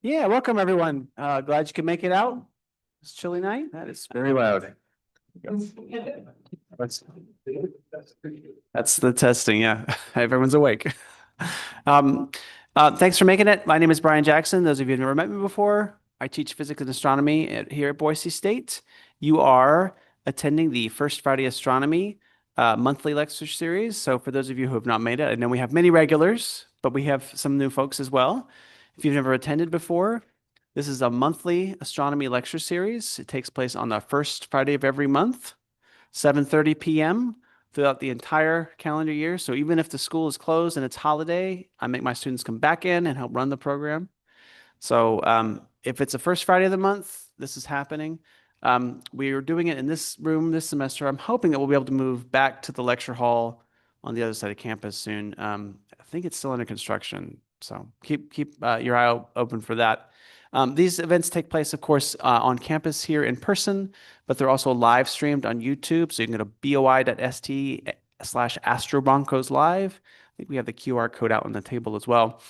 Yeah, welcome everyone. Glad you could make it out. It's a chilly night. That is very loud. That's that's the testing. Yeah, everyone's awake. Um, Thanks for making it. My name is Brian Jackson. Those of you who've never met me before, I teach physics and astronomy here at Boise State. You are attending the First Friday Astronomy monthly lecture series. So for those of you who have not made it, I know we have many regulars, but we have some new folks as well. If you've never attended before, this is a monthly astronomy lecture series. It takes place on the first Friday of every month, 7:30 p.m. throughout the entire calendar year. So even if the school is closed and it's holiday, I make my students come back in and help run the program. So if it's the first Friday of the month, this is happening. We are doing it in this room this semester. I'm hoping that we'll be able to move back to the lecture hall on the other side of campus soon. I think it's still under construction, so keep your eye open for that. These events take place, of course, on campus here in person, but they're also live streamed on YouTube. So you can go to boi.st/astrobroncos live. I think we have the QR code out on the table as well.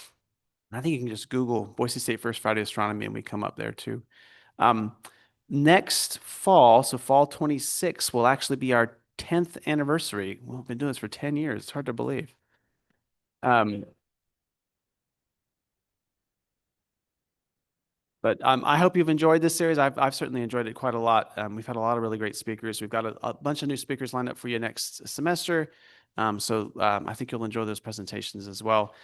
I think you can just Google Boise State First Friday Astronomy and we come up there too. Um, Next fall, so fall 26 will actually be our 10th anniversary. We've been doing this for 10 years. It's hard to believe. Um, but I hope you've enjoyed this series. I've certainly enjoyed it quite a lot. We've had a lot of really great speakers. We've got a bunch of new speakers lined up for you next semester. I think you'll enjoy those presentations as well.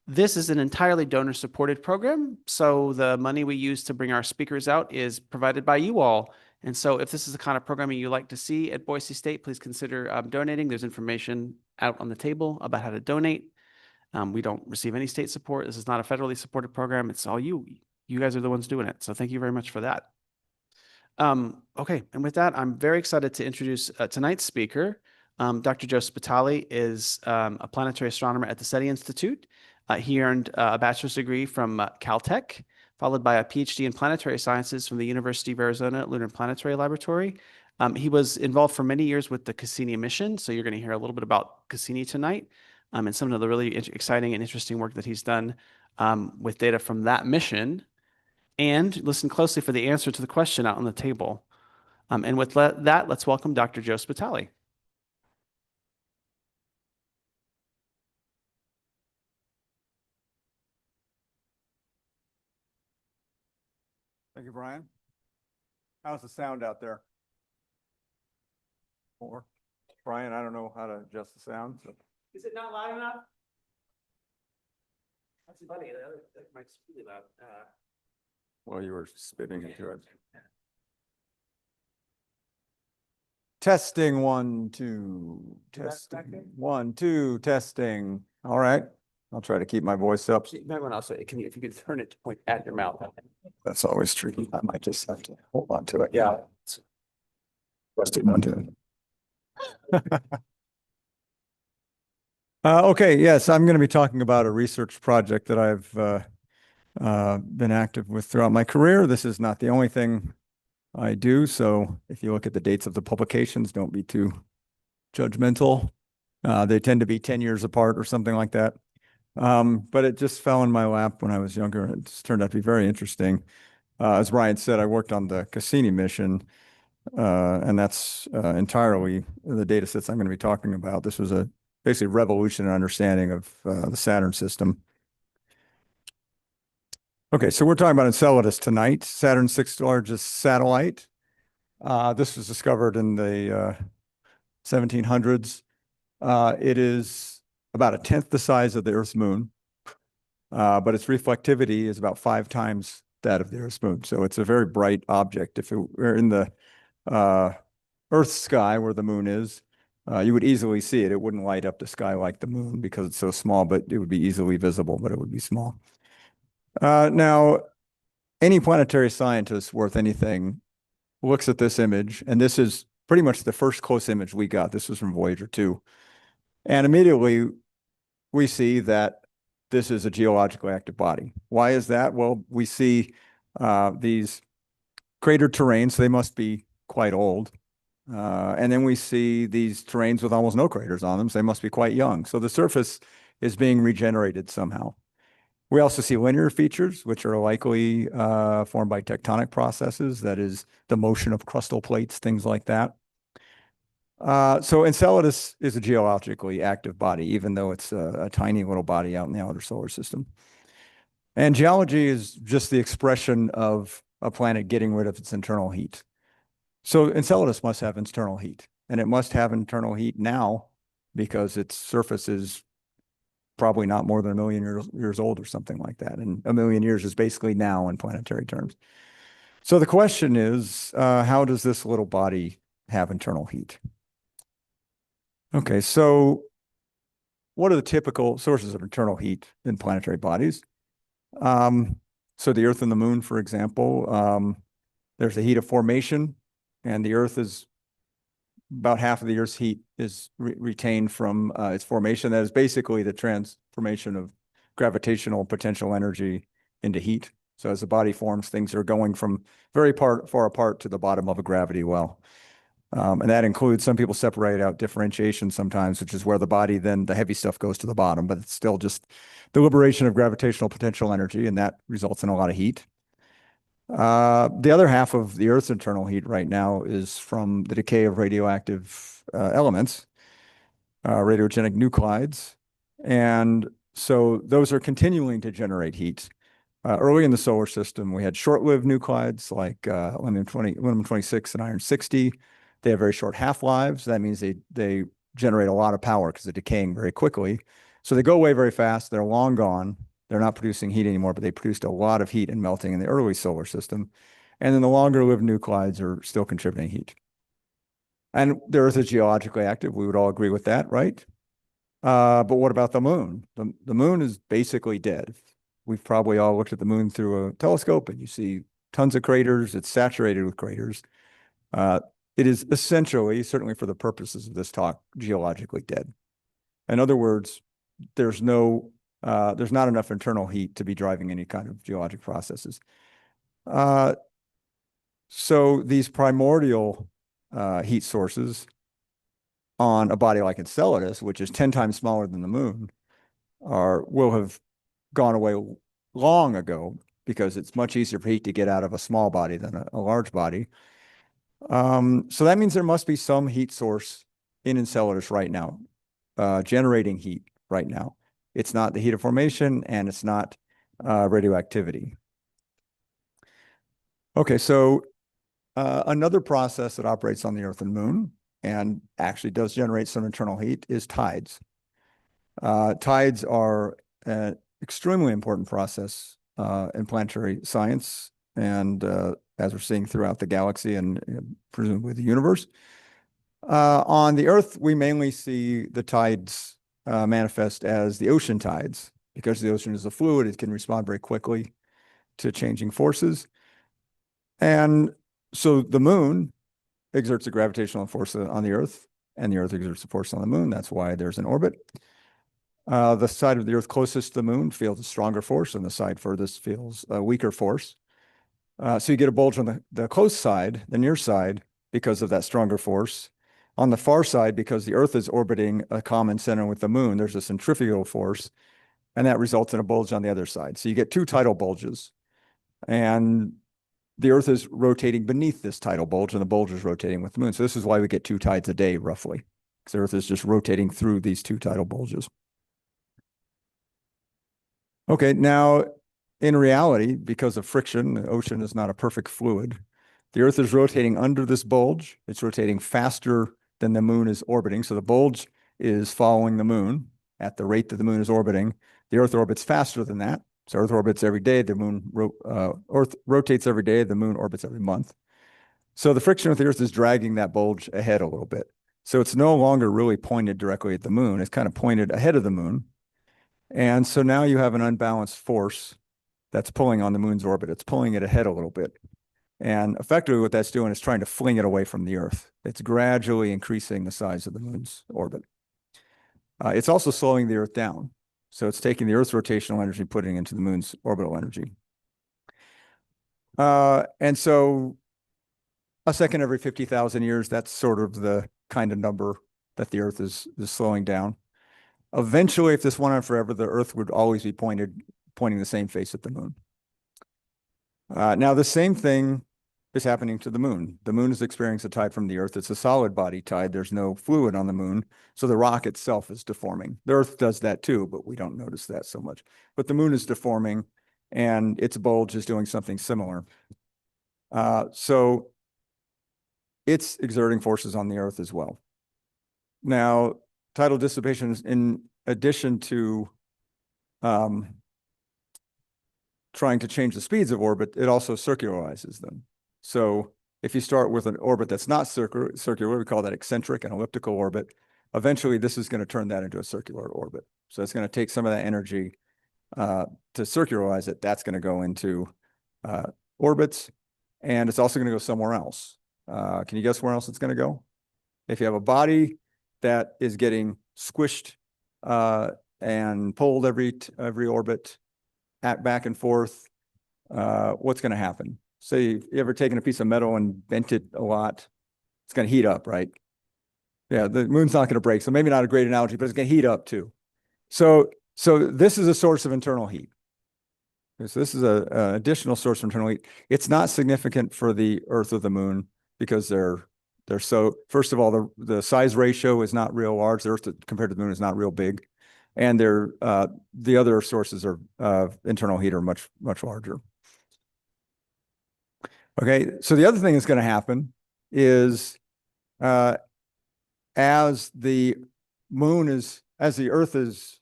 This is an entirely donor-supported program, so the money we use to bring our speakers out is provided by you all. And so if this is the kind of programming you like to see at Boise State, please consider donating. There's information out on the table about how to donate. We don't receive any state support. This is not a federally supported program. It's all you. You guys are the ones doing it. So thank you very much for that. Okay, and with that, I'm very excited to introduce tonight's speaker. Dr. Joe Spitale is a planetary astronomer at the SETI Institute. He earned a bachelor's degree from Caltech, followed by a PhD in planetary sciences from the University of Arizona Lunar Planetary Laboratory. He was involved for many years with the Cassini mission, so you're going to hear a little bit about Cassini tonight and some of the really exciting and interesting work that he's done with data from that mission. And listen closely for the answer to the question out on the table. And with that, let's welcome Dr. Joe Spitale. Thank you, Brian. How's the sound out there? Or Brian, I don't know how to adjust the sound. So. Is it not loud enough? That's funny. That might be really loud. Well, you were spitting into it. Testing 1, 2, testing 1, 2, testing. All right. I'll try to keep my voice up. Everyone else, if you could turn it to point at your mouth. That's always tricky. I might just have to hold on to it. Yeah. Testing 1, 2. Okay, yes, I'm going to be talking about a research project that I've been active with throughout my career. This is not the only thing I do, so if you look at the dates of the publications, don't be too judgmental. They tend to be 10 years apart or something like that. But it just fell in my lap when I was younger. It just turned out to be very interesting. As Ryan said, I worked on the Cassini mission, and that's entirely the data sets I'm going to be talking about. This was a basically revolution in understanding of the Saturn system. Okay, so we're talking about Enceladus tonight, Saturn's 6th largest satellite. This was discovered in the 1700s. It is about 1/10 the size of the Earth's moon, but its reflectivity is about 5 times that of the Earth's moon. So it's a very bright object. If it were in the Earth's sky where the moon is, you would easily see it. It wouldn't light up the sky like the moon because it's so small, but it would be easily visible, but it would be small. Now, any planetary scientist worth anything looks at this image, and this is pretty much the first close image we got. This was from Voyager 2. And immediately we see that this is a geologically active body. Why is that? Well, we see these cratered terrains, so they must be quite old. And then we see these terrains with almost no craters on them, so they must be quite young. So the surface is being regenerated somehow. We also see linear features, which are likely formed by tectonic processes, that is, the motion of crustal plates, things like that. So Enceladus is a geologically active body, even though it's a tiny little body out in the outer solar system. And geology is just the expression of a planet getting rid of its internal heat. So Enceladus must have internal heat, and it must have internal heat now because its surface is probably not more than 1 million years old or something like that. And 1 million years is basically now in planetary terms. So the question is, how does this little body have internal heat? Okay, so what are the typical sources of internal heat in planetary bodies? So the Earth and the Moon, for example, there's the heat of formation, and the Earth is about half of the Earth's heat is retained from its formation. That is basically the transformation of gravitational potential energy into heat. So as the body forms, things are going from very far apart to the bottom of a gravity well. And that includes, some people separate out differentiation sometimes, which is where the body, then the heavy stuff goes to the bottom, but it's still just the liberation of gravitational potential energy, and that results in a lot of heat. The other half of the Earth's internal heat right now is from the decay of radioactive elements, radiogenic nuclides. And so those are continuing to generate heat. Early in the solar system, we had short-lived nuclides like aluminum-26 and iron-60. They have very short half-lives. That means they generate a lot of power because they're decaying very quickly. So they go away very fast. They're long gone. They're not producing heat anymore, but they produced a lot of heat and melting in the early solar system. And then the longer-lived nuclides are still contributing heat. And the Earth is geologically active. We would all agree with that, right? But what about the moon? The moon is basically dead. We've probably all looked at the moon through a telescope, and you see tons of craters. It's saturated with craters. It is essentially, certainly for the purposes of this talk, geologically dead. In other words, there's not enough internal heat to be driving any kind of geologic processes. So these primordial heat sources on a body like Enceladus, which is 10 times smaller than the moon, will have gone away long ago, because it's much easier for heat to get out of a small body than a large body. So that means there must be some heat source in Enceladus right now, generating heat right now. It's not the heat of formation, and it's not radioactivity. Okay, so another process that operates on the Earth and Moon and actually does generate some internal heat is tides. Tides are an extremely important process in planetary science, and as we're seeing throughout the galaxy and presumably the universe. On the Earth, we mainly see the tides manifest as the ocean tides. Because the ocean is a fluid, it can respond very quickly to changing forces. And so the moon exerts a gravitational force on the Earth, and the Earth exerts a force on the moon. That's why there's an orbit. The side of the Earth closest to the moon feels a stronger force, and the side furthest feels a weaker force. So you get a bulge on the close side, the near side, because of that stronger force. On the far side, because the Earth is orbiting a common center with the moon, there's a centrifugal force, and that results in a bulge on the other side. So you get two tidal bulges, and the Earth is rotating beneath this tidal bulge, and the bulge is rotating with the moon. So this is why we get two tides a day, roughly, because the Earth is just rotating through these two tidal bulges. Okay, now in reality, because of friction, the ocean is not a perfect fluid. The Earth is rotating under this bulge. It's rotating faster than the moon is orbiting. So the bulge is following the moon at the rate that the moon is orbiting. The Earth orbits faster than that. So Earth orbits every day. Earth rotates every day. The moon orbits every month. So the friction with the Earth is dragging that bulge ahead a little bit. So it's no longer really pointed directly at the moon. It's kind of pointed ahead of the moon. And so now you have an unbalanced force that's pulling on the moon's orbit. It's pulling it ahead a little bit. And effectively what that's doing is trying to fling it away from the Earth. It's gradually increasing the size of the moon's orbit. It's also slowing the Earth down. So it's taking the Earth's rotational energy, putting it into the moon's orbital energy. And so a second every 50,000 years, that's sort of the kind of number that the Earth is slowing down. Eventually, if this went on forever, the Earth would always be pointed pointing the same face at the moon. Now, the same thing is happening to the moon. The moon is experiencing a tide from the Earth. It's a solid body tide. There's no fluid on the moon, so the rock itself is deforming. The Earth does that too, but we don't notice that so much. But the moon is deforming, and its bulge is doing something similar. So it's exerting forces on the Earth as well. Now, tidal dissipation is in addition to trying to change the speeds of orbit, it also circularizes them. So if you start with an orbit that's not circular, we call that eccentric and elliptical orbit. Eventually, this is going to turn that into a circular orbit. So it's going to take some of that energy to circularize it. That's going to go into orbits, and it's also going to go somewhere else. Can you guess where else it's going to go? If you have a body that is getting squished and pulled every orbit back and forth, what's going to happen? Say you ever taken a piece of metal and bent it a lot, it's going to heat up, right? Yeah, the moon's not going to break, so maybe not a great analogy, but it's going to heat up too. So this is a source of internal heat. So this is an additional source of internal heat. It's not significant for the Earth or the moon because they're so, first of all, the size ratio is not real large. The Earth compared to the moon is not real big. And the other sources of internal heat are much, much larger. Okay, so the other thing that's going to happen is as the Earth is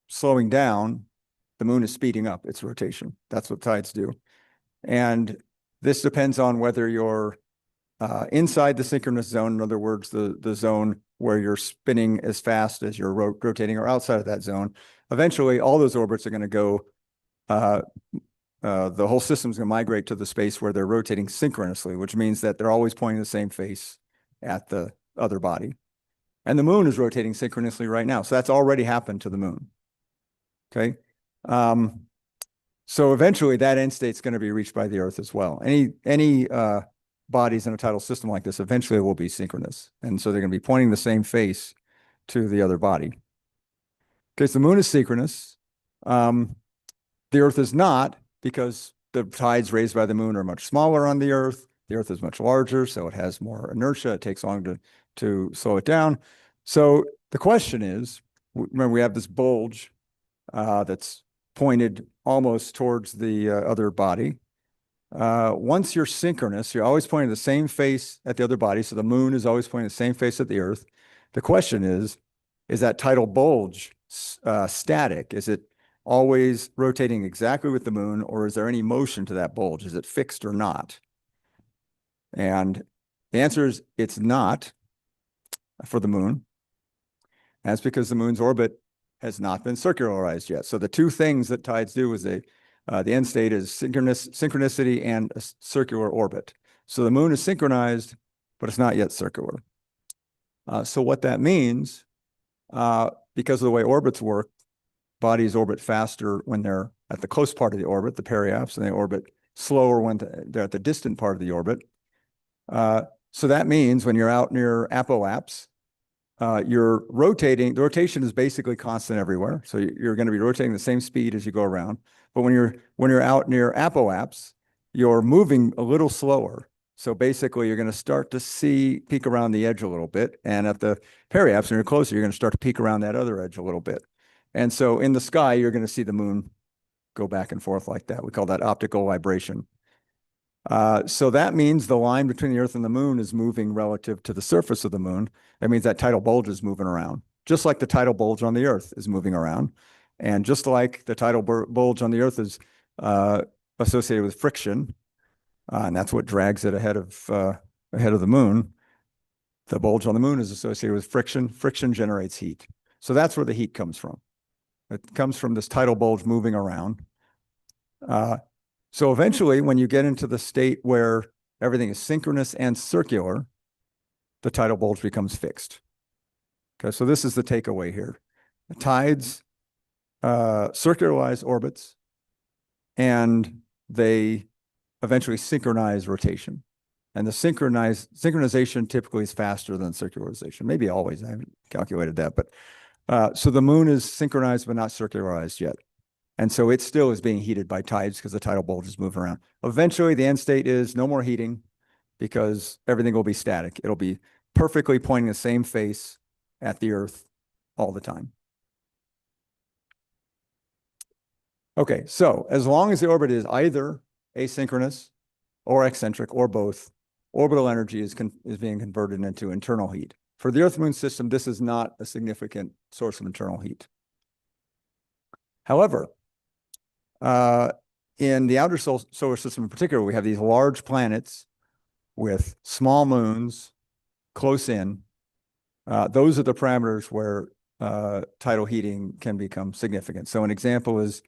slowing down, the moon is speeding up its rotation. That's what tides do. And this depends on whether you're inside the synchronous zone, in other words, the zone where you're spinning as fast as you're rotating, or outside of that zone. Eventually, all those orbits are going to go, the whole system is going to migrate to the space where they're rotating synchronously, which means that they're always pointing the same face at the other body. And the moon is rotating synchronously right now. So that's already happened to the moon. Okay. So eventually that end state is going to be reached by the Earth as well. Any bodies in a tidal system like this eventually will be synchronous. And so they're going to be pointing the same face to the other body. Okay, so the moon is synchronous. The Earth is not, because the tides raised by the moon are much smaller on the Earth. The Earth is much larger, so it has more inertia. It takes longer to slow it down. So the question is, remember we have this bulge that's pointed almost towards the other body. Once you're synchronous, you're always pointing the same face at the other body. So the moon is always pointing the same face at the Earth. The question is that tidal bulge static? Is it always rotating exactly with the moon, or is there any motion to that bulge? Is it fixed or not? And the answer is it's not for the moon. That's because the moon's orbit has not been circularized yet. So the two things that tides do is the end state is synchronicity and a circular orbit. So the moon is synchronized, but it's not yet circular. So what that means, because of the way orbits work, bodies orbit faster when they're at the close part of the orbit, the periaps, and they orbit slower when they're at the distant part of the orbit. So that means when you're out near apoaps, you're rotating. The rotation is basically constant everywhere. So you're going to be rotating the same speed as you go around. But when you're out near apoaps, you're moving a little slower. So basically, you're going to start to peek around the edge a little bit. And at the periaps, when you're closer, you're going to start to peek around that other edge a little bit. And so in the sky, you're going to see the moon go back and forth like that. We call that optical vibration. So that means the line between the Earth and the moon is moving relative to the surface of the moon. That means that tidal bulge is moving around, just like the tidal bulge on the Earth is moving around. And just like the tidal bulge on the Earth is associated with friction, and that's what drags it ahead of the moon, the bulge on the moon is associated with friction. Friction generates heat. So that's where the heat comes from. It comes from this tidal bulge moving around. So eventually, when you get into the state where everything is synchronous and circular, the tidal bulge becomes fixed. Okay, so this is the takeaway here. The tides circularize orbits, and they eventually synchronize rotation. And the synchronization typically is faster than circularization. Maybe always, I haven't calculated that. But so the moon is synchronized but not circularized yet. And so it still is being heated by tides because the tidal bulges move around. Eventually, the end state is no more heating because everything will be static. It'll be perfectly pointing the same face at the Earth all the time. Okay, so as long as the orbit is either asynchronous or eccentric or both, orbital energy is being converted into internal heat. For the Earth-Moon system, this is not a significant source of internal heat. However, in the outer solar system in particular, we have these large planets with small moons close in. Those are the parameters where tidal heating can become significant. So an example is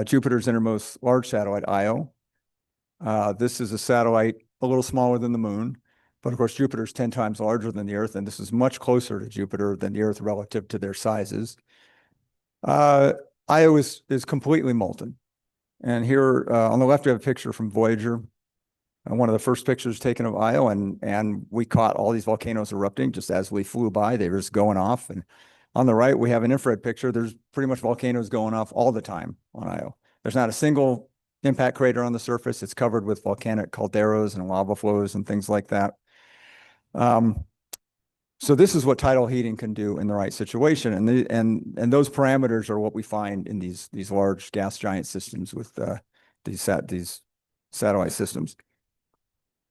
Jupiter's innermost large satellite, Io. This is a satellite a little smaller than the moon, but of course Jupiter's 10 times larger than the Earth, and this is much closer to Jupiter than the Earth relative to their sizes. Io is completely molten. And here on the left, we have a picture from Voyager, one of the first pictures taken of Io, and we caught all these volcanoes erupting just as we flew by. They were just going off. And on the right, we have an infrared picture. There's pretty much volcanoes going off all the time on Io. There's not a single impact crater on the surface. It's covered with volcanic calderas and lava flows and things like that. So this is what tidal heating can do in the right situation, and those parameters are what we find in these large gas giant systems with these satellite systems.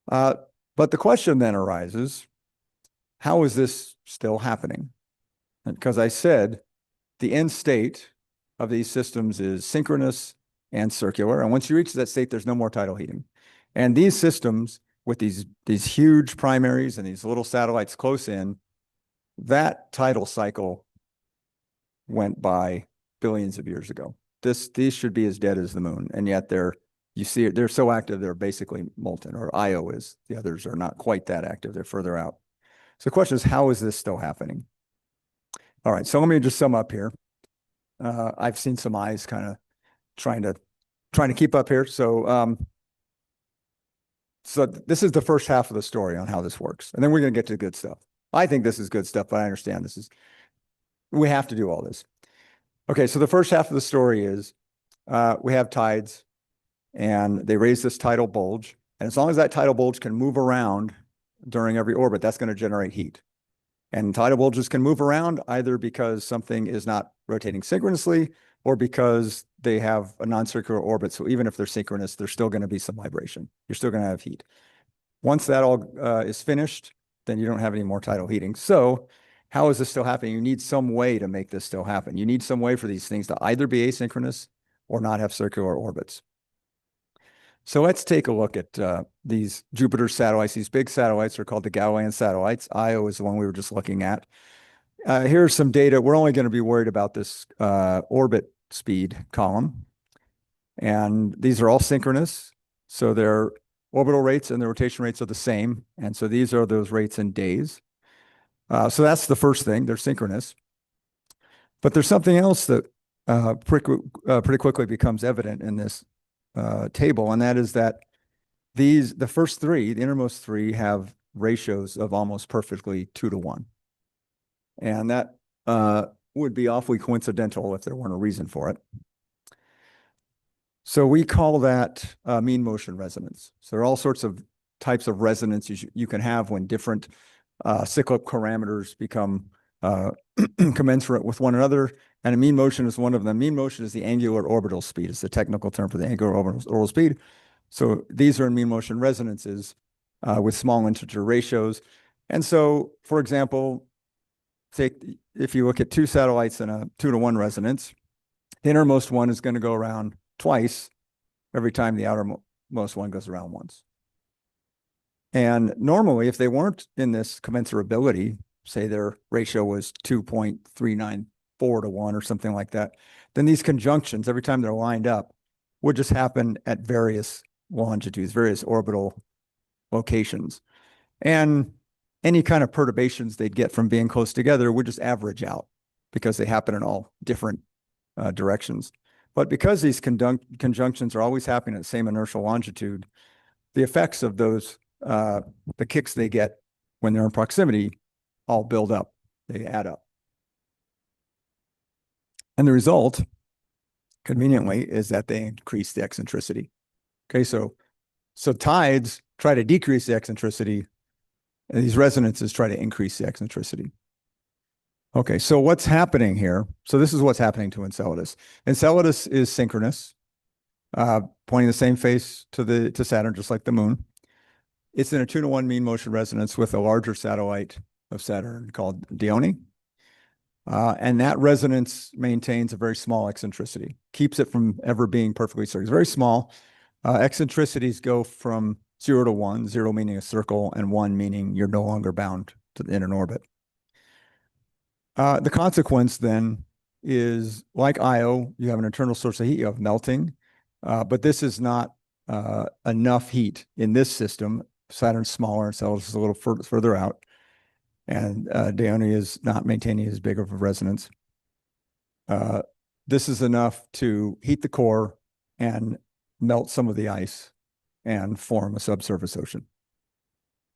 But the question then arises: how is this still happening? Because I said the end state of these systems is synchronous and circular, and once you reach that state, there's no more tidal heating. And these systems with these huge primaries and these little satellites close in, that tidal cycle went by billions of years ago. These should be as dead as the moon, and yet they're so active they're basically molten, or Io is. The others are not quite that active; they're further out. So the question is, how is this still happening? All right, so let me just sum up here. I've seen some eyes kind of trying to keep up here. So this is the first half of the story on how this works, and then we're going to get to the good stuff. I think this is good stuff, but I understand we have to do all this. Okay, so the first half of the story is we have tides, and they raise this tidal bulge, and as long as that tidal bulge can move around during every orbit, that's going to generate heat. And tidal bulges can move around either because something is not rotating synchronously or because they have a non-circular orbit. So even if they're synchronous, there's still going to be some vibration. You're still going to have heat. Once that all is finished, then you don't have any more tidal heating. So how is this still happening? You need some way to make this still happen. You need some way for these things to either be asynchronous or not have circular orbits. So let's take a look at these Jupiter satellites. These big satellites are called the Galilean satellites. Io is the one we were just looking at. Here's some data. We're only going to be worried about this orbit speed column. And these are all synchronous. So their orbital rates and the rotation rates are the same. And so these are those rates in days. So that's the first thing. They're synchronous. But there's something else that pretty quickly becomes evident in this table, and that is that the first three, the innermost three, have ratios of almost perfectly 2-to-1. And that would be awfully coincidental if there weren't a reason for it. So we call that mean motion resonance. So there are all sorts of types of resonance you can have when different cyclic parameters become commensurate with one another. And a mean motion is one of them. Mean motion is the angular orbital speed. It's the technical term for the angular orbital speed. So these are mean motion resonances with small integer ratios. And so, for example, if you look at two satellites in a 2-to-1 resonance, the innermost one is going to go around twice every time the outermost one goes around once. And normally, if they weren't in this commensurability, say their ratio was 2.394 to 1 or something like that, then these conjunctions, every time they're lined up, would just happen at various longitudes, various orbital locations. And any kind of perturbations they'd get from being close together would just average out because they happen in all different directions. But because these conjunctions are always happening at the same inertial longitude, the effects of those, the kicks they get when they're in proximity, all build up. They add up. And the result conveniently is that they increase the eccentricity. Okay, so tides try to decrease the eccentricity, and these resonances try to increase the eccentricity. Okay, so what's happening here? So this is what's happening to Enceladus. Enceladus is synchronous, pointing the same face to Saturn, just like the moon. It's in a 2-to-1 mean motion resonance with a larger satellite of Saturn called Dione. And that resonance maintains a very small eccentricity, keeps it from ever being perfectly circular. It's very small. Eccentricities go from 0 to 1, 0 meaning a circle, and 1 meaning you're no longer bound in an orbit. The consequence then is, like Io, you have an internal source of heat, you have melting, but this is not enough heat in this system. Saturn's smaller, Enceladus is a little further out, and Dione is not maintaining as big of a resonance. This is enough to heat the core and melt some of the ice and form a subsurface ocean.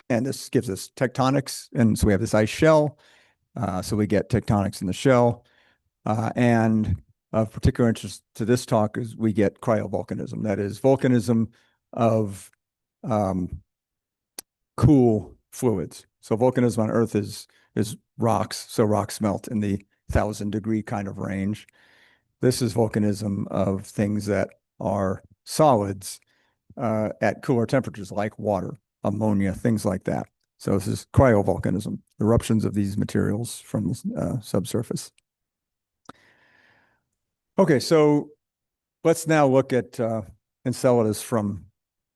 And this gives us tectonics. And so we have this ice shell. So we get tectonics in the shell. And of particular interest to this talk is we get cryovolcanism. That is volcanism of cool fluids. So volcanism on Earth is rocks. So rocks melt in the 1,000-degree kind of range. This is volcanism of things that are solids at cooler temperatures, like water, ammonia, things like that. So this is cryovolcanism, eruptions of these materials from the subsurface. Okay, so let's now look at Enceladus from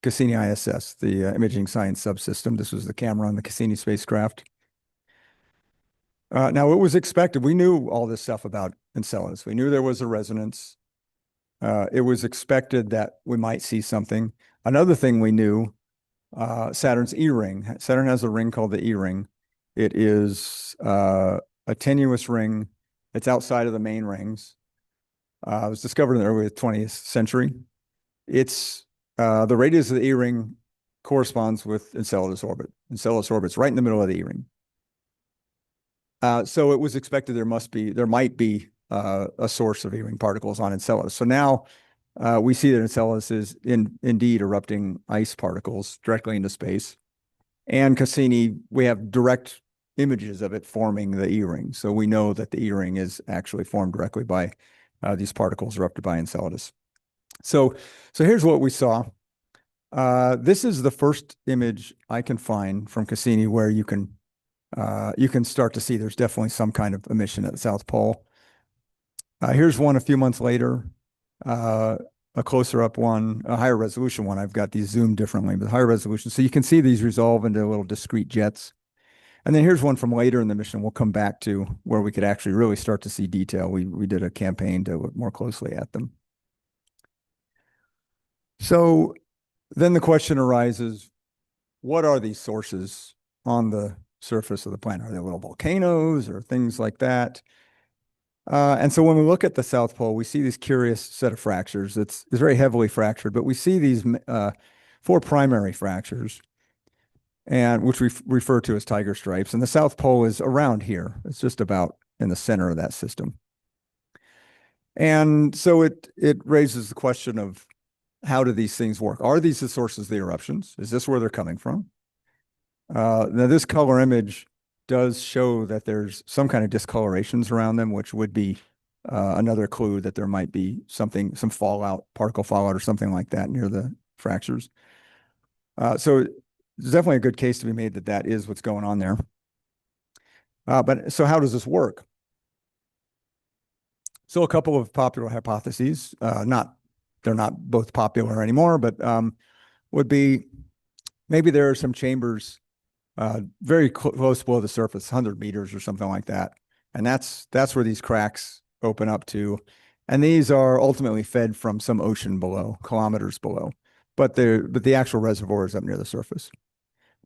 Cassini ISS, the Imaging Science Subsystem. This was the camera on the Cassini spacecraft. Now, it was expected. We knew all this stuff about Enceladus. We knew there was a resonance. It was expected that we might see something. Another thing we knew, Saturn's E-ring. Saturn has a ring called the E-ring. It is a tenuous ring. It's outside of the main rings. It was discovered in the early 20th century. It's the radius of the E-ring corresponds with Enceladus orbit. Enceladus orbit's right in the middle of the E-ring. So it was expected there might be a source of E-ring particles on Enceladus. So now we see that Enceladus is indeed erupting ice particles directly into space. And Cassini, we have direct images of it forming the E-ring. So we know that the E-ring is actually formed directly by these particles erupted by Enceladus. So here's what we saw. This is the first image I can find from Cassini where you can start to see there's definitely some kind of emission at the South Pole. Here's one a few months later, a closer up one, a higher resolution one. I've got these zoomed differently, but higher resolution. So you can see these resolve into little discrete jets. And then here's one from later in the mission we'll come back to where we could actually really start to see detail. We did a campaign to look more closely at them. So then the question arises, what are these sources on the surface of the planet? Are they little volcanoes or things like that? And so when we look at the South Pole, we see this curious set of fractures. It's very heavily fractured, but we see these 4 primary fractures, and which we refer to as tiger stripes. And the South Pole is around here. It's just about in the center of that system. And so it raises the question of, how do these things work? Are these the sources of the eruptions? Is this where they're coming from? Now, this color image does show that there's some kind of discolorations around them, which would be another clue that there might be something, some fallout, particle fallout or something like that near the fractures. So there's definitely a good case to be made that that is what's going on there. But so how does this work? So a couple of popular hypotheses, they're not both popular anymore, but would be maybe there are some chambers very close below the surface, 100 meters or something like that. And that's where these cracks open up to. And these are ultimately fed from some ocean below, kilometers below. But the actual reservoir is up near the surface.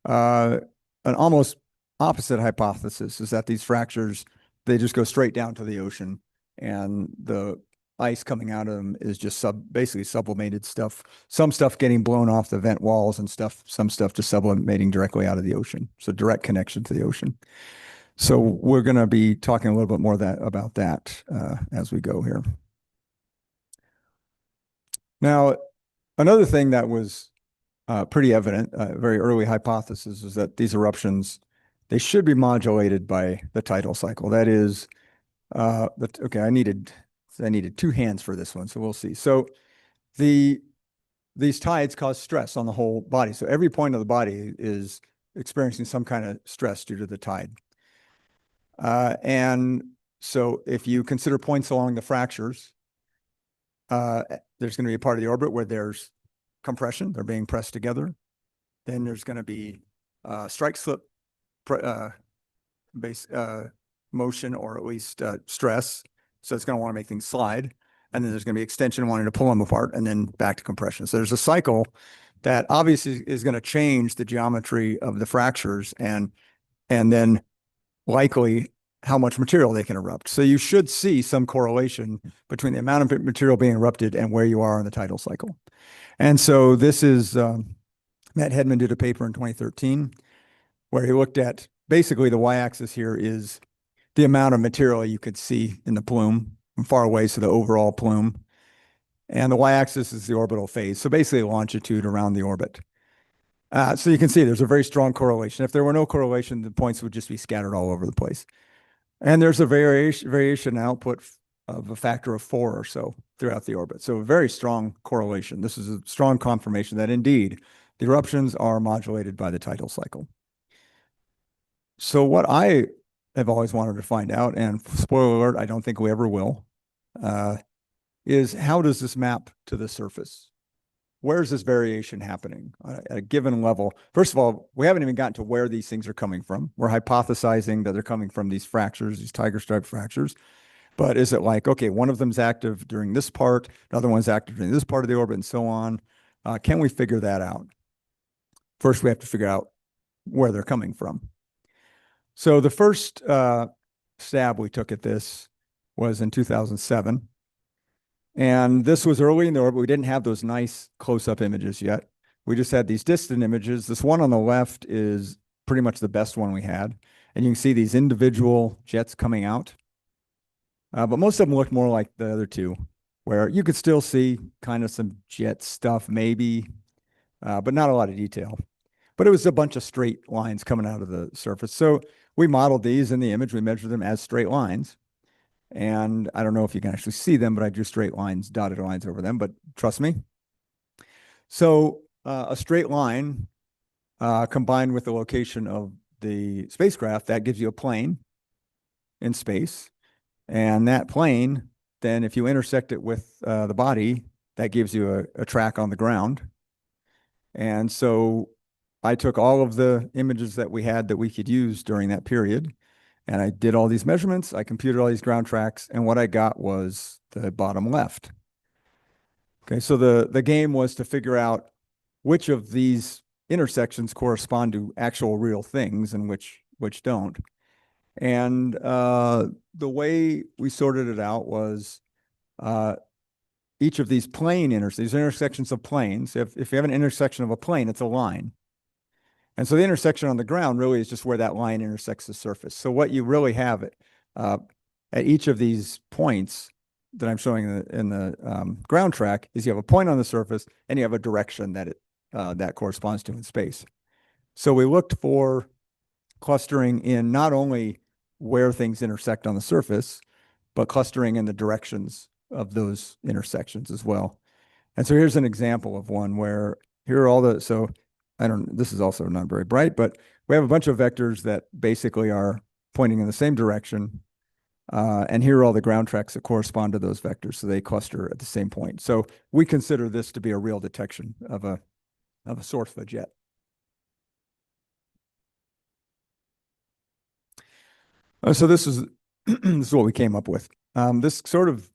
An almost opposite hypothesis is that these fractures, they just go straight down to the ocean, and the ice coming out of them is just basically sublimated stuff. Some stuff getting blown off the vent walls and some stuff just sublimating directly out of the ocean. So direct connection to the ocean. So we're going to be talking a little bit more about that as we go here. Now, another thing that was pretty evident, very early hypothesis, is that these eruptions, they should be modulated by the tidal cycle. That is, okay, I needed two hands for this one, so we'll see. So the these tides cause stress on the whole body. So every point of the body is experiencing some kind of stress due to the tide. And so if you consider points along the fractures, there's going to be a part of the orbit where there's compression, they're being pressed together. Then there's going to be strike slip base motion, or at least stress. So it's going to want to make things slide. And then there's going to be extension wanting to pull them apart, and then back to compression. So there's a cycle that obviously is going to change the geometry of the fractures and then likely how much material they can erupt. So you should see some correlation between the amount of material being erupted and where you are in the tidal cycle. And so this is Matt Hedman did a paper in 2013 where he looked at basically the y-axis here is the amount of material you could see in the plume from far away, so the overall plume. And the y-axis is the orbital phase, so basically longitude around the orbit. So you can see there's a very strong correlation. If there were no correlation, the points would just be scattered all over the place. And there's a variation output of a factor of 4 or so throughout the orbit. So a very strong correlation. This is a strong confirmation that indeed the eruptions are modulated by the tidal cycle. So what I have always wanted to find out, and spoiler alert, I don't think we ever will, is how does this map to the surface? Where's this variation happening at a given level? First of all, we haven't even gotten to where these things are coming from. We're hypothesizing that they're coming from these fractures, these tiger stripe fractures. But is it like, okay, one of them's active during this part, another one's active during this part of the orbit, and so on? Can we figure that out? First, we have to figure out where they're coming from. So the first stab we took at this was in 2007. And this was early in the orbit. We didn't have those nice close-up images yet. We just had these distant images. This one on the left is pretty much the best one we had. And you can see these individual jets coming out. But most of them look more like the other two, where you could still see kind of some jet stuff maybe, but not a lot of detail. But it was a bunch of straight lines coming out of the surface. So we modeled these in the image. We measured them as straight lines. And I don't know if you can actually see them, but I drew straight lines, dotted lines over them, but trust me. So a straight line combined with the location of the spacecraft, that gives you a plane in space. And that plane, then if you intersect it with the body, that gives you a track on the ground. And so I took all of the images that we had that we could use during that period, and I did all these measurements. I computed all these ground tracks, and what I got was the bottom left. Okay, so the game was to figure out which of these intersections correspond to actual real things and which don't. And the way we sorted it out was each of these these intersections of planes. If you have an intersection of a plane, it's a line. And so the intersection on the ground really is just where that line intersects the surface. So what you really have at each of these points that I'm showing in the ground track is you have a point on the surface and you have a direction that that corresponds to in space. So we looked for clustering in not only where things intersect on the surface, but clustering in the directions of those intersections as well. And so here's an example of one where here are all so this is also not very bright, but we have a bunch of vectors that basically are pointing in the same direction. And here are all the ground tracks that correspond to those vectors. So they cluster at the same point. So we consider this to be a real detection of a source of a jet. So this is this is what we came up with. This sort of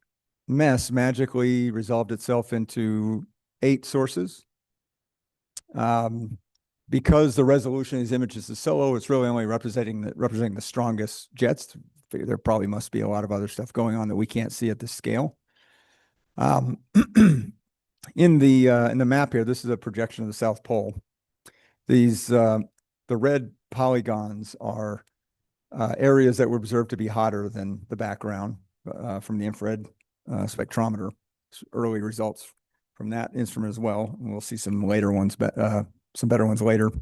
mess magically resolved itself into 8 sources. Because the resolution of these images is so low, it's really only representing the strongest jets. Figure there probably must be a lot of other stuff going on that we can't see at this scale. In the map here, this is a projection of the South Pole. These the red polygons are areas that were observed to be hotter than the background from the infrared spectrometer. Early results from that instrument as well. And we'll see some later ones, some better ones later.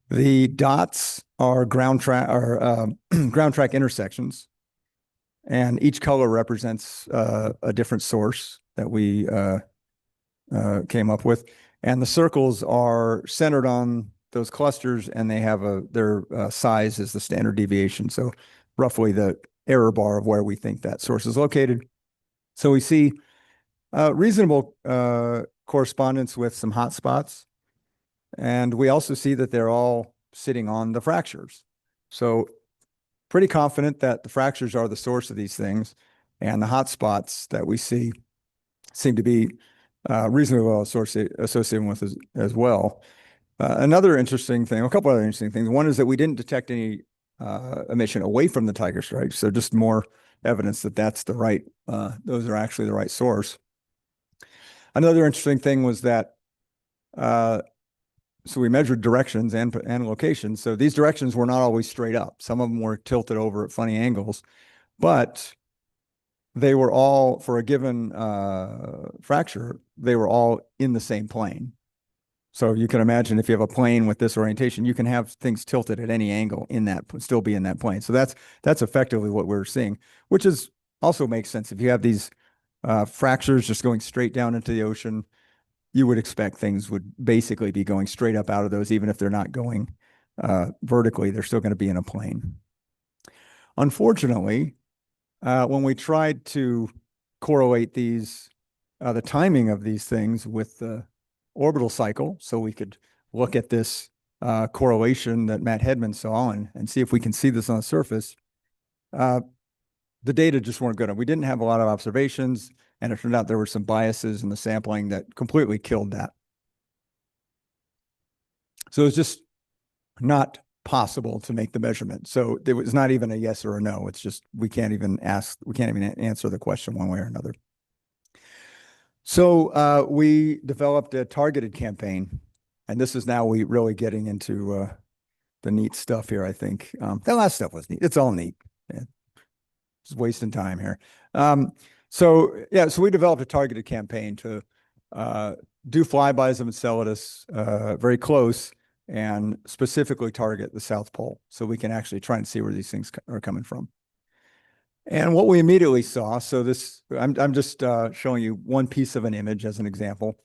The dots are ground track ground track intersections, and each color represents a different source that we came up with. And the circles are centered on those clusters, and they have their size is the standard deviation. So roughly the error bar of where we think that source is located. So we see reasonable correspondence with some hot spots. And we also see that they're all sitting on the fractures. So pretty confident that the fractures are the source of these things. And the hot spots that we see seem to be reasonably well associated with as well. Another interesting thing, a couple other interesting things. One is that we didn't detect any emission away from the tiger stripes. So just more evidence that that's the right, those are actually the right source. Another interesting thing was that, so we measured directions and locations. So these directions were not always straight up. Some of them were tilted over at funny angles, but they were all, for a given fracture, they were all in the same plane. So you can imagine if you have a plane with this orientation, you can have things tilted at any angle in that, still be in that plane. So that's effectively what we're seeing, which is also makes sense. If you have these fractures just going straight down into the ocean, you would expect things would basically be going straight up out of those, even if they're not going vertically, they're still going to be in a plane. Unfortunately, when we tried to correlate these, the timing of these things with the orbital cycle, so we could look at this correlation that Matt Hedman saw and see if we can see this on the surface, the data just weren't good. We didn't have a lot of observations, and it turned out there were some biases in the sampling that completely killed that. So it's just not possible to make the measurement. So it was not even a yes or a no. It's just, we can't even answer the question one way or another. So we developed a targeted campaign, and this is now we really getting into the neat stuff here, I think. The last stuff was neat. It's all neat. Yeah. Just wasting time here. So we developed a targeted campaign to do flybys of Enceladus very close and specifically target the South Pole, so we can actually try and see where these things are coming from. And what we immediately saw, so this, I'm just showing you one piece of an image as an example.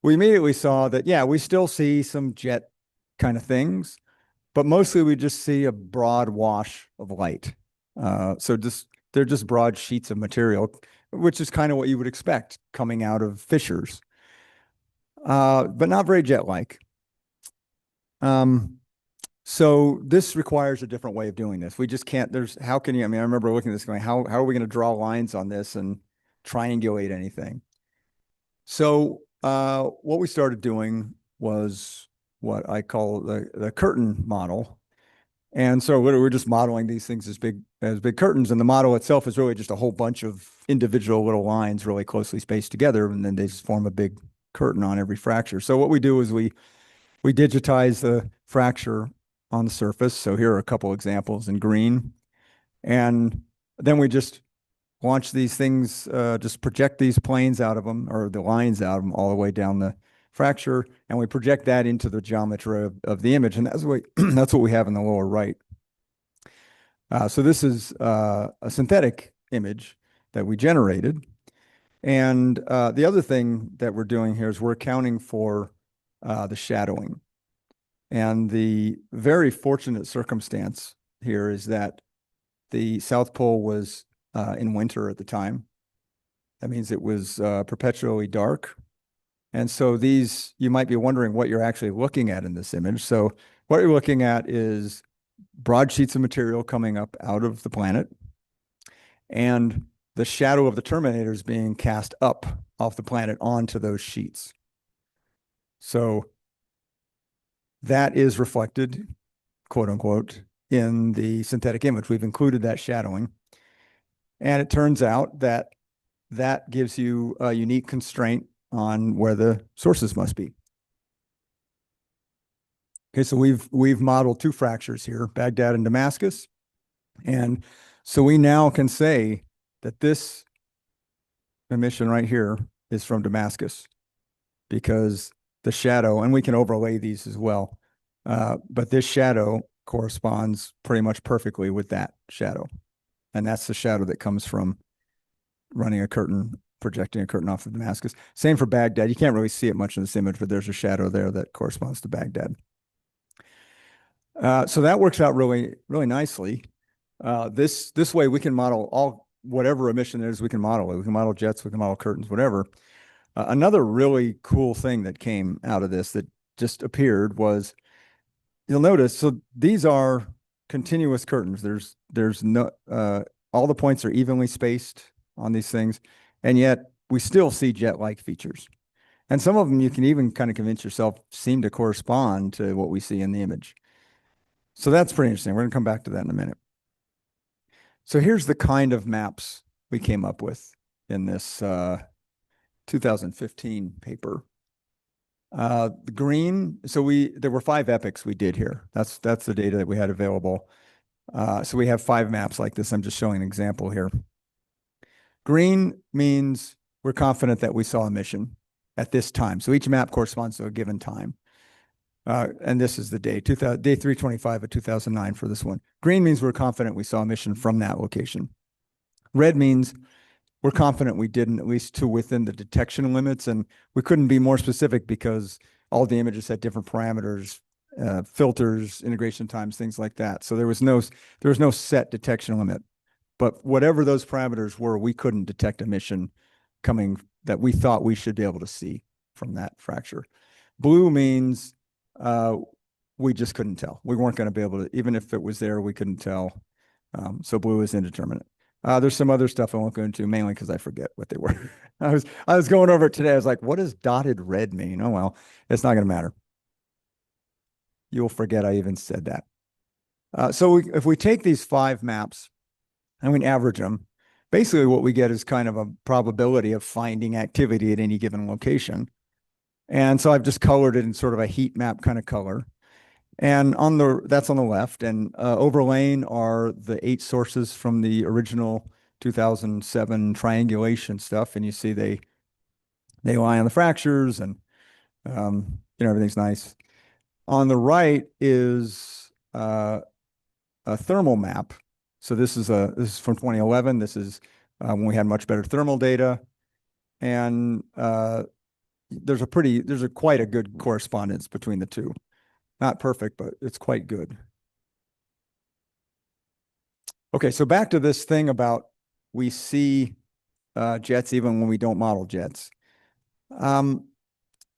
We immediately saw that, yeah, we still see some jet kind of things, but mostly we just see a broad wash of light. So they're just broad sheets of material, which is kind of what you would expect coming out of fissures, but not very jet-like. So this requires a different way of doing this. We just can't, how can you, I mean, I remember looking at this going, how are we going to draw lines on this and triangulate anything? So what we started doing was what I call the curtain model. And so we're just modeling these things as big curtains, and the model itself is really just a whole bunch of individual little lines really closely spaced together, and then they just form a big curtain on every fracture. So what we do is we digitize the fracture on the surface. So here are a couple examples in green. And then we just launch these things, just project these planes out of them, or the lines out of them all the way down the fracture, and we project that into the geometry of the image. And that's what we have in the lower right. So this is a synthetic image that we generated. And the other thing that we're doing here is we're accounting for the shadowing. And the very fortunate circumstance here is that the South Pole was in winter at the time. That means it was perpetually dark. And so these, you might be wondering what you're actually looking at in this image. So what you're looking at is broad sheets of material coming up out of the planet, and the shadow of the terminator is being cast up off the planet onto those sheets. So that is reflected, quote unquote, in the synthetic image. We've included that shadowing. And it turns out that that gives you a unique constraint on where the sources must be. Okay, so we've modeled two fractures here, Baghdad and Damascus. And so we now can say that this emission right here is from Damascus because the shadow, and we can overlay these as well, but this shadow corresponds pretty much perfectly with that shadow. And that's the shadow that comes from running a curtain, projecting a curtain off of Damascus. Same for Baghdad. You can't really see it much in this image, but there's a shadow there that corresponds to Baghdad. So that works out really, really nicely. This way we can model all whatever emission there is, we can model it. We can model jets, we can model curtains, whatever. Another really cool thing that came out of this that just appeared was, you'll notice, so these are continuous curtains. There's no all the points are evenly spaced on these things, and yet we still see jet-like features. And some of them you can even kind of convince yourself seem to correspond to what we see in the image. So that's pretty interesting. We're going to come back to that in a minute. So here's the kind of maps we came up with in this 2015 paper. The green, so there were 5 epochs we did here. That's the data that we had available. So we have 5 maps like this. I'm just showing an example here. Green means we're confident that we saw emission at this time. So each map corresponds to a given time. And this is the day 325 of 2009 for this one. Green means we're confident we saw emission from that location. Red means we're confident we didn't, at least to within the detection limits. And we couldn't be more specific because all the images had different parameters, filters, integration times, things like that. So there was no set detection limit. But whatever those parameters were, we couldn't detect emission coming that we thought we should be able to see from that fracture. Blue means we just couldn't tell. We weren't going to be able to, even if it was there, we couldn't tell. So blue is indeterminate. There's some other stuff I won't go into, mainly because I forget what they were. I was going over it today. I was like, what does dotted red mean? Oh, well, it's not going to matter. You'll forget I even said that. So if we take these 5 maps and we average them, basically what we get is kind of a probability of finding activity at any given location. And so I've just colored it in sort of a heat map kind of color. And that's on the left, and overlaying are the 8 sources from the original 2007 triangulation stuff. And you see they lie on the fractures, and everything's nice. On the right is a thermal map. So this is from 2011. This is when we had much better thermal data, and there's quite a good correspondence between the two. Not perfect, but it's quite good. Okay, so back to this thing about we see jets even when we don't model jets. In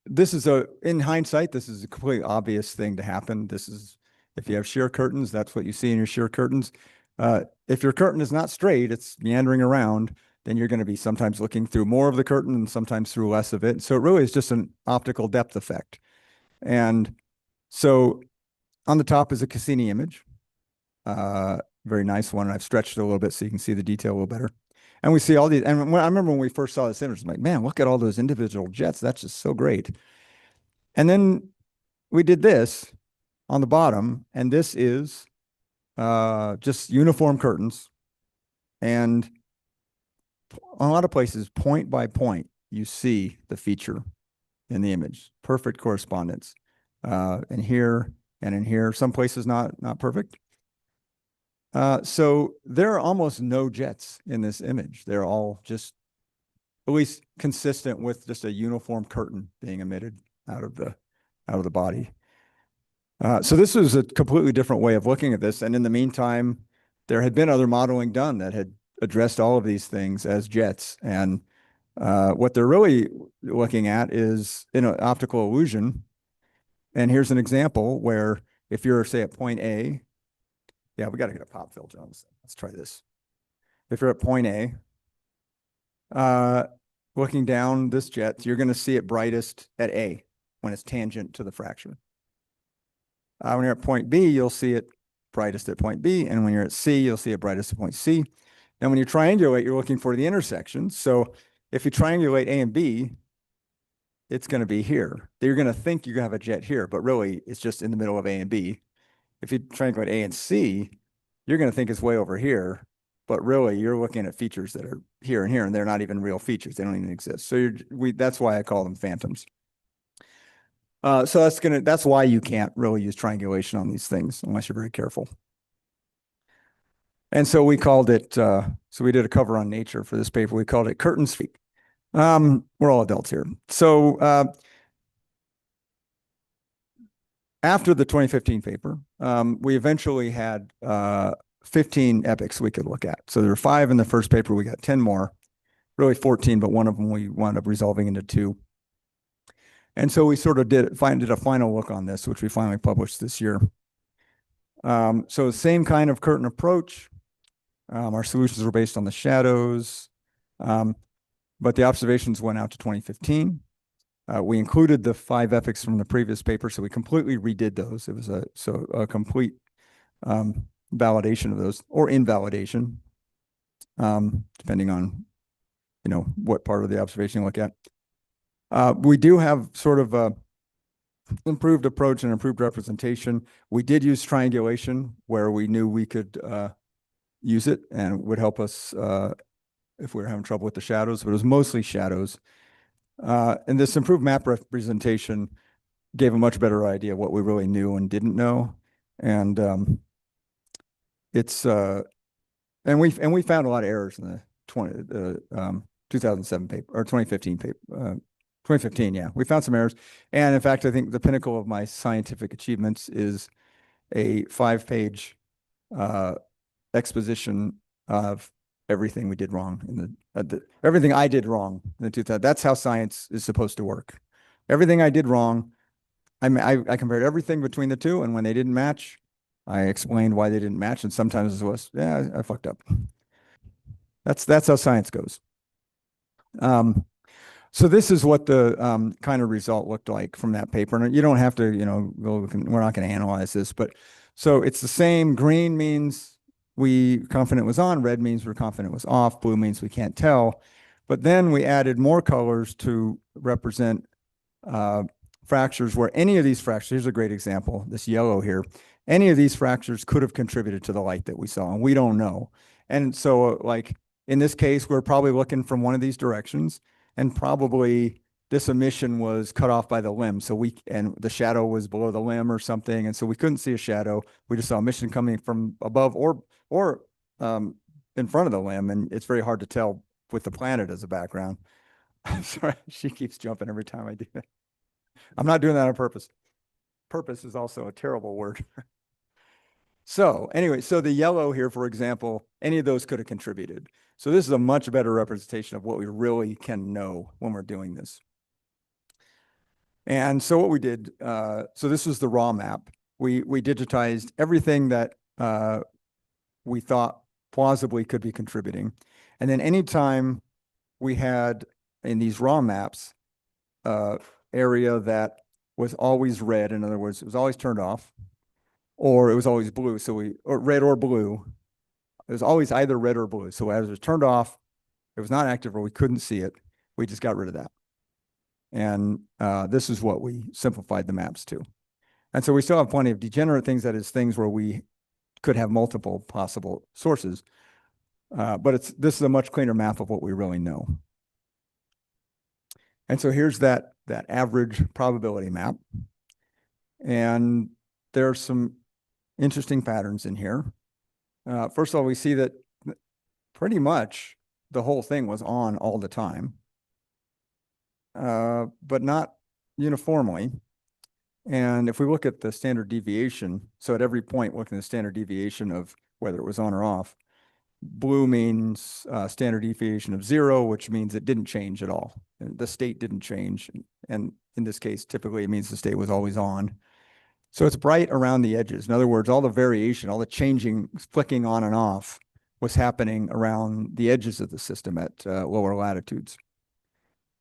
hindsight, this is a completely obvious thing to happen. If you have shear curtains, that's what you see in your shear curtains. If your curtain is not straight, it's meandering around, then you're going to be sometimes looking through more of the curtain and sometimes through less of it. So it really is just an optical depth effect. And so on the top is a Cassini image, very nice one. I've stretched it a little bit so you can see the detail a little better. And we see all these, and I remember when we first saw this image, I'm like, man, look at all those individual jets. That's just so great. And then we did this on the bottom, and this is just uniform curtains. And a lot of places, point by point, you see the feature in the image, perfect correspondence. And here and in here, some places not perfect. So there are almost no jets in this image. They're all just at least consistent with just a uniform curtain being emitted out of the body. So this was a completely different way of looking at this. And in the meantime, there had been other modeling done that had addressed all of these things as jets. And what they're really looking at is in an optical illusion. And here's an example where if you're, say, at point A, yeah, we got to get a pop filter on this. Let's try this. If you're at point A, looking down this jet, you're going to see it brightest at A when it's tangent to the fracture. When you're at point B, you'll see it brightest at point B. And when you're at C, you'll see it brightest at point C. And when you triangulate, you're looking for the intersection. So if you triangulate A and B, it's going to be here. You're going to think you're going to have a jet here, but really it's just in the middle of A and B. If you triangulate A and C, you're going to think it's way over here. but really you're looking at features that are here and here, and they're not even real features. They don't even exist. So that's why I call them phantoms. So that's why you can't really use triangulation on these things unless you're very careful. And so we called it, so we did a cover on Nature for this paper. We called it Curtains. We're all adults here. So after the 2015 paper, we eventually had 15 epochs we could look at. So there were 5 in the first paper. We got 10 more, really 14, but one of them we wound up resolving into 2. And so we sort of did a final look on this, which we finally published this year. So same kind of curtain approach. Our solutions were based on the shadows, but the observations went out to 2015. We included the 5 epochs from the previous paper, so we completely redid those. It was a complete validation of those, or invalidation, depending on what part of the observation you look at. We do have sort of a improved approach and improved representation. We did use triangulation where we knew we could use it and it would help us if we were having trouble with the shadows, but it was mostly shadows. And this improved map representation gave a much better idea of what we really knew and didn't know. And we found a lot of errors in the 2007 paper or 2015 paper. 2015, yeah, we found some errors. And in fact, I think the pinnacle of my scientific achievements is a 5-page exposition of everything we did wrong in everything I did wrong in the 2000. That's how science is supposed to work. Everything I did wrong, I compared everything between the two, and when they didn't match, I explained why they didn't match, and sometimes it was, yeah, I fucked up. That's how science goes. So this is what the kind of result looked like from that paper. And you don't have to, we're not going to analyze this, but so it's the same. Green means we confident was on, red means we're confident was off, blue means we can't tell. But then we added more colors to represent fractures where any of these fractures, here's a great example, this yellow here, any of these fractures could have contributed to the light that we saw, and we don't know. And so like in this case, we're probably looking from one of these directions, and probably this emission was cut off by the limb. So and the shadow was below the limb or something. And so we couldn't see a shadow. We just saw emission coming from above or in front of the limb. And it's very hard to tell with the planet as a background. I'm sorry, she keeps jumping every time I do that. I'm not doing that on purpose. Purpose is also a terrible word. So anyway, so the yellow here, for example, any of those could have contributed. So this is a much better representation of what we really can know when we're doing this. And so what we did, so this was the raw map. We digitized everything that we thought plausibly could be contributing. And then anytime we had in these raw maps, area that was always red, in other words, it was always turned off, or it was always blue. So or red or blue. It was always either red or blue. So as it was turned off, it was not active or we couldn't see it. We just got rid of that. And this is what we simplified the maps to. And so we still have plenty of degenerate things, that is things where we could have multiple possible sources. But this is a much cleaner map of what we really know. And so here's that average probability map. And there are some interesting patterns in here. First of all, we see that pretty much the whole thing was on all the time, but not uniformly. And if we look at the standard deviation, so at every point, looking at the standard deviation of whether it was on or off, blue means standard deviation of 0, which means it didn't change at all. The state didn't change. And in this case, typically it means the state was always on. So it's bright around the edges. In other words, all the variation, all the changing, flicking on and off was happening around the edges of the system at lower latitudes.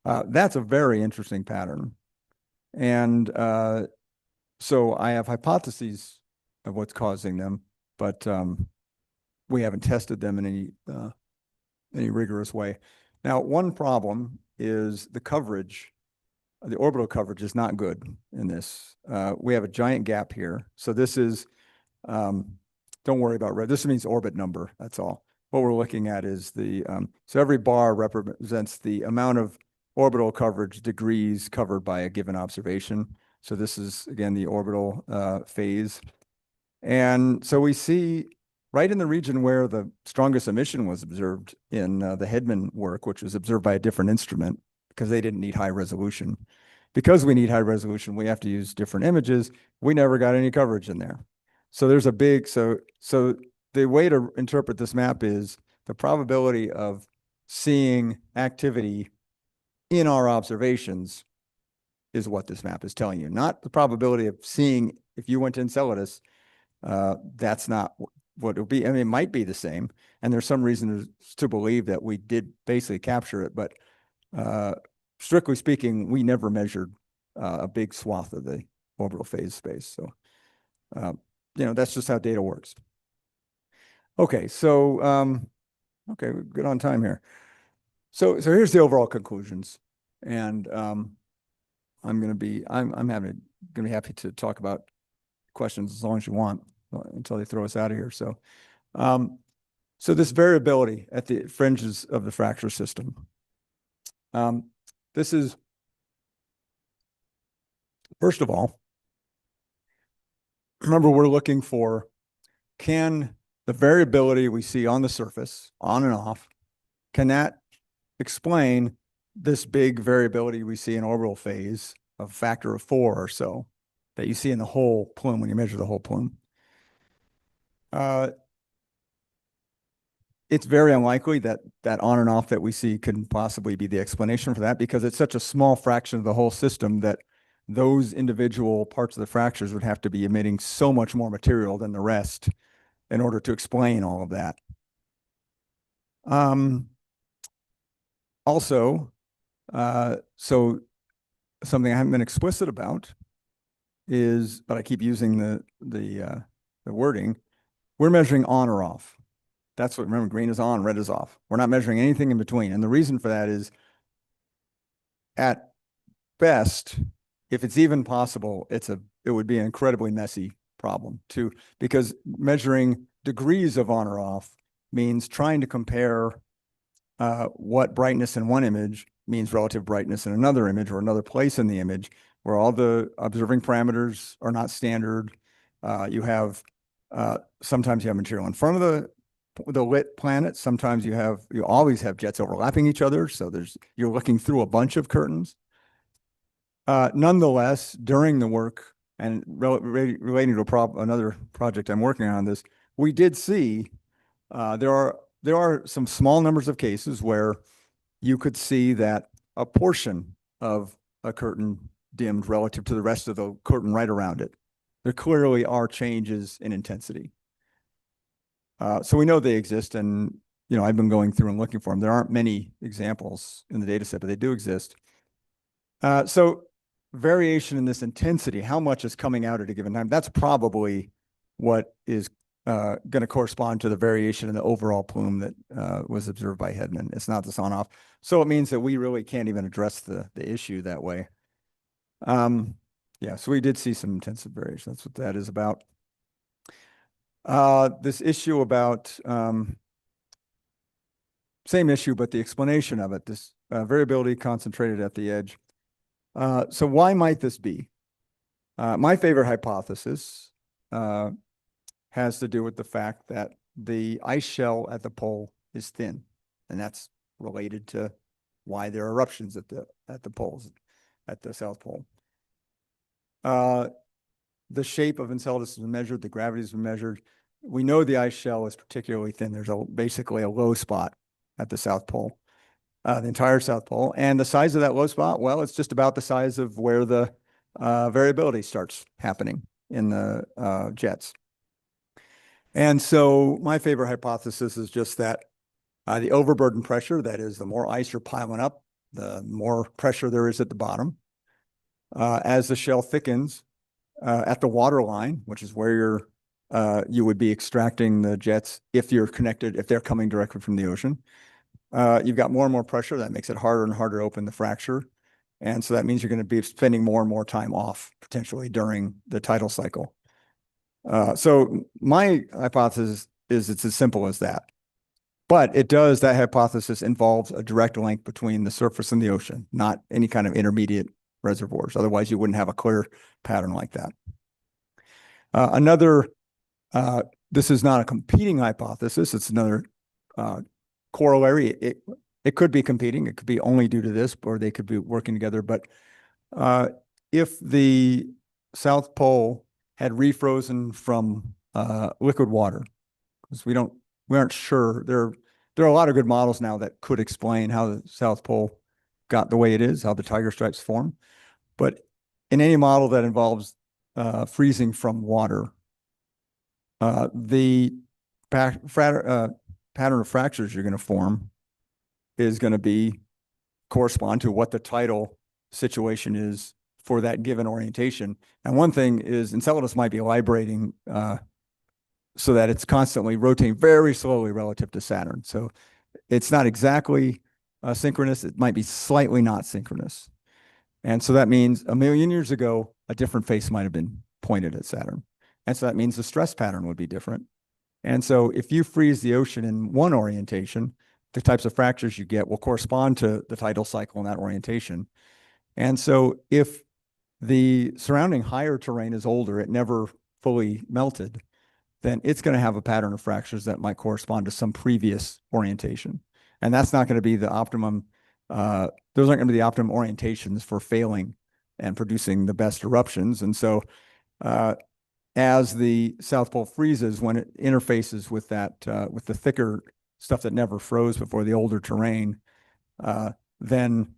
That's a very interesting pattern. And so I have hypotheses of what's causing them, but we haven't tested them in any rigorous way. Now, one problem is the coverage. The orbital coverage is not good in this. We have a giant gap here. So this is, don't worry about red. This means orbit number, that's all. what we're looking at is so every bar represents the amount of orbital coverage degrees covered by a given observation. So this is, again, the orbital phase. And so we see right in the region where the strongest emission was observed in the Hedman work, which was observed by a different instrument because they didn't need high resolution. Because we need high resolution, we have to use different images. We never got any coverage in there. So there's a big, so the way to interpret this map is the probability of seeing activity in our observations is what this map is telling you, not the probability of seeing if you went to Enceladus. That's not what it'll be. I mean, it might be the same, and there's some reason to believe that we did basically capture it, but strictly speaking, we never measured a big swath of the orbital phase space. So, that's just how data works. Okay, so okay, we're good on time here. So here's the overall conclusions, and I'm gonna be happy to talk about questions as long as you want until they throw us out of here. So, so this variability at the fringes of the fracture system. This is, first of all, remember we're looking for, can the variability we see on the surface, on and off, can that explain this big variability we see in orbital phase of a factor of 4 or so that you see in the whole plume when you measure the whole plume? It's very unlikely that on and off that we see can possibly be the explanation for that, because it's such a small fraction of the whole system that those individual parts of the fractures would have to be emitting so much more material than the rest in order to explain all of that. Also, so something I haven't been explicit about is, but I keep using the wording, we're measuring on or off. That's what, remember, green is on, red is off. We're not measuring anything in between. And the reason for that is, at best, if it's even possible, it would be an incredibly messy problem too, because measuring degrees of on or off means trying to compare what brightness in one image means relative brightness in another image or another place in the image, where all the observing parameters are not standard. You have sometimes you have material in front of the lit planet. Sometimes you always have jets overlapping each other. So you're looking through a bunch of curtains. Nonetheless, during the work and relating to another project I'm working on this, we did see there are some small numbers of cases where you could see that a portion of a curtain dimmed relative to the rest of the curtain right around it. There clearly are changes in intensity. So we know they exist, and I've been going through and looking for them. There aren't many examples in the data set, but they do exist. So variation in this intensity, how much is coming out at a given time, that's probably what is going to correspond to the variation in the overall plume that was observed by Hedman. It's not this on-off. So it means that we really can't even address the issue that way. Yeah, so we did see some intensive variation. That's what that is about. This issue about, same issue, but the explanation of it, this variability concentrated at the edge. So why might this be? My favorite hypothesis has to do with the fact that the ice shell at the pole is thin, and that's related to why there are eruptions at the poles, at the South Pole. The shape of Enceladus has been measured, the gravity has been measured. We know the ice shell is particularly thin. There's basically a low spot at the South Pole, the entire South Pole. And the size of that low spot, well, it's just about the size of where the variability starts happening in the jets. And so my favorite hypothesis is just that the overburden pressure, that is, the more ice you're piling up, the more pressure there is at the bottom. As the shell thickens at the water line, which is where you would be extracting the jets if they're coming directly from the ocean, you've got more and more pressure. That makes it harder and harder to open the fracture. And so that means you're going to be spending more and more time off potentially during the tidal cycle. So my hypothesis is it's as simple as that. But that hypothesis involves a direct link between the surface and the ocean, not any kind of intermediate reservoirs. Otherwise, you wouldn't have a clear pattern like that. Another, this is not a competing hypothesis. It's another corollary. It could be competing. It could be only due to this, or they could be working together. But if the South Pole had refrozen from liquid water, because we aren't sure. There are a lot of good models now that could explain how the South Pole got the way it is, how the tiger stripes form. But in any model that involves freezing from water, the pattern of fractures you're going to form is going to correspond to what the tidal situation is for that given orientation. And one thing is Enceladus might be librating so that it's constantly rotating very slowly relative to Saturn. So it's not exactly synchronous. It might be slightly not synchronous. And so that means a million years ago, a different face might have been pointed at Saturn. And so that means the stress pattern would be different. And so if you freeze the ocean in one orientation, the types of fractures you get will correspond to the tidal cycle in that orientation. And so if the surrounding higher terrain is older, it never fully melted, then it's going to have a pattern of fractures that might correspond to some previous orientation. And that's not going to be the optimum, those aren't going to be the optimum orientations for failing and producing the best eruptions. And so as the South Pole freezes, when it interfaces with with the thicker stuff that never froze before, the older terrain, then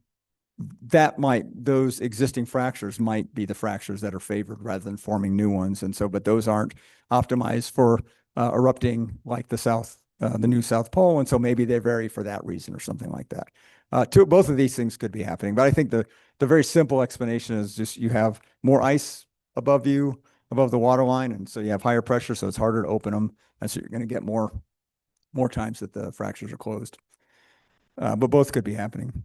those existing fractures might be the fractures that are favored rather than forming new ones. And so, but those aren't optimized for erupting like the new South Pole. And so maybe they vary for that reason or something like that. Both of these things could be happening, but I think the very simple explanation is just you have more ice above the water line. And so you have higher pressure, so it's harder to open them. And so you're going to get more times that the fractures are closed. But both could be happening.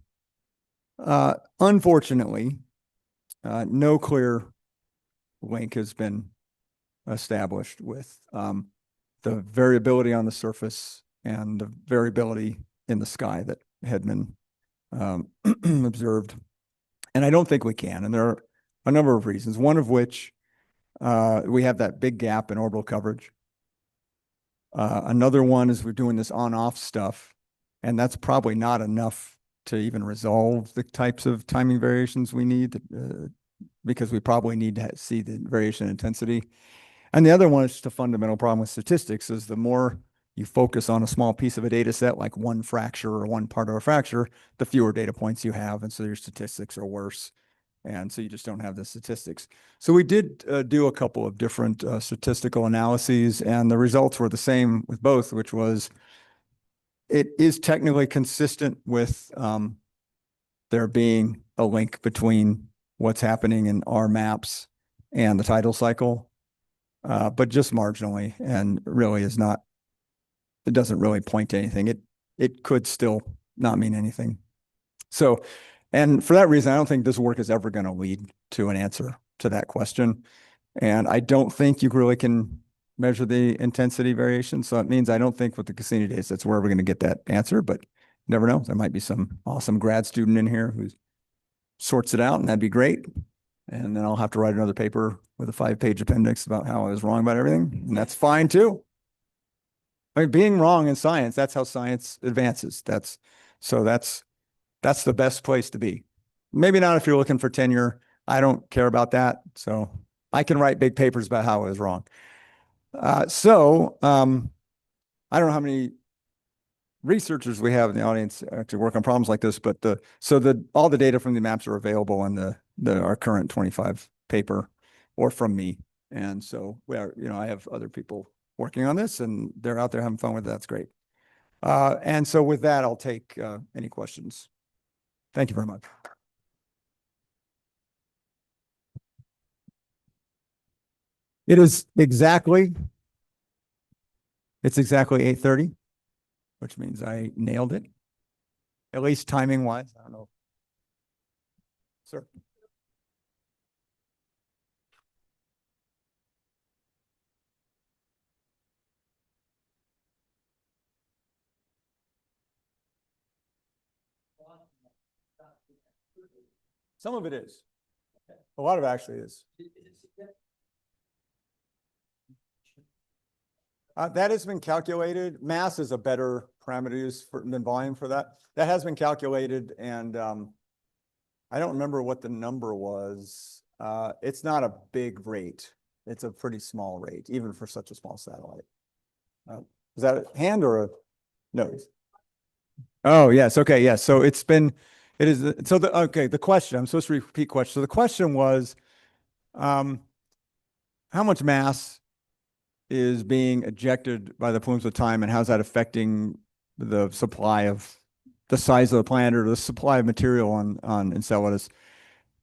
Unfortunately, no clear link has been established with the variability on the surface and the variability in the sky that had been observed. And I don't think we can. And there are a number of reasons, one of which we have that big gap in orbital coverage. Another one is we're doing this on-off stuff, and that's probably not enough to even resolve the types of timing variations we need, because we probably need to see the variation in intensity. And the other one is just a fundamental problem with statistics is the more you focus on a small piece of a data set, like one fracture or one part of a fracture, the fewer data points you have. And so your statistics are worse. And so you just don't have the statistics. So we did do a couple of different statistical analyses, and the results were the same with both, which was it is technically consistent with there being a link between what's happening in our maps and the tidal cycle, but just marginally, and really is not, it doesn't really point to anything. It could still not mean anything. So, and for that reason, I don't think this work is ever going to lead to an answer to that question. And I don't think you really can measure the intensity variation. So it means I don't think with the Cassini data sets we're ever going to get that answer, but you never know. There might be some awesome grad student in here who sorts it out, and that'd be great. And then I'll have to write another paper with a 5-page appendix about how I was wrong about everything. And that's fine too. I mean, being wrong in science, that's how science advances. That's the best place to be. Maybe not if you're looking for tenure. I don't care about that. So I can write big papers about how I was wrong. I don't know how many researchers we have in the audience to work on problems like this, but all the data from the maps are available in our current 25 paper or from me. And so I have other people working on this, and they're out there having fun with it. That's great. And so with that, I'll take any questions. Thank you very much. It's exactly 8:30, which means I nailed it, at least timing wise. I don't know. Sir. Some of it is. A lot of it actually is. That has been calculated. Mass is a better parameter to use than volume for that. That has been calculated, and I don't remember what the number was. It's not a big rate. It's a pretty small rate, even for such a small satellite. Is that a hand or a nose? Oh, yes. Okay. Yes. So it is. So the question, I'm supposed to repeat question. So the question was, how much mass is being ejected by the plumes of time, and how's that affecting the supply of the size of the planet or the supply of material on Enceladus?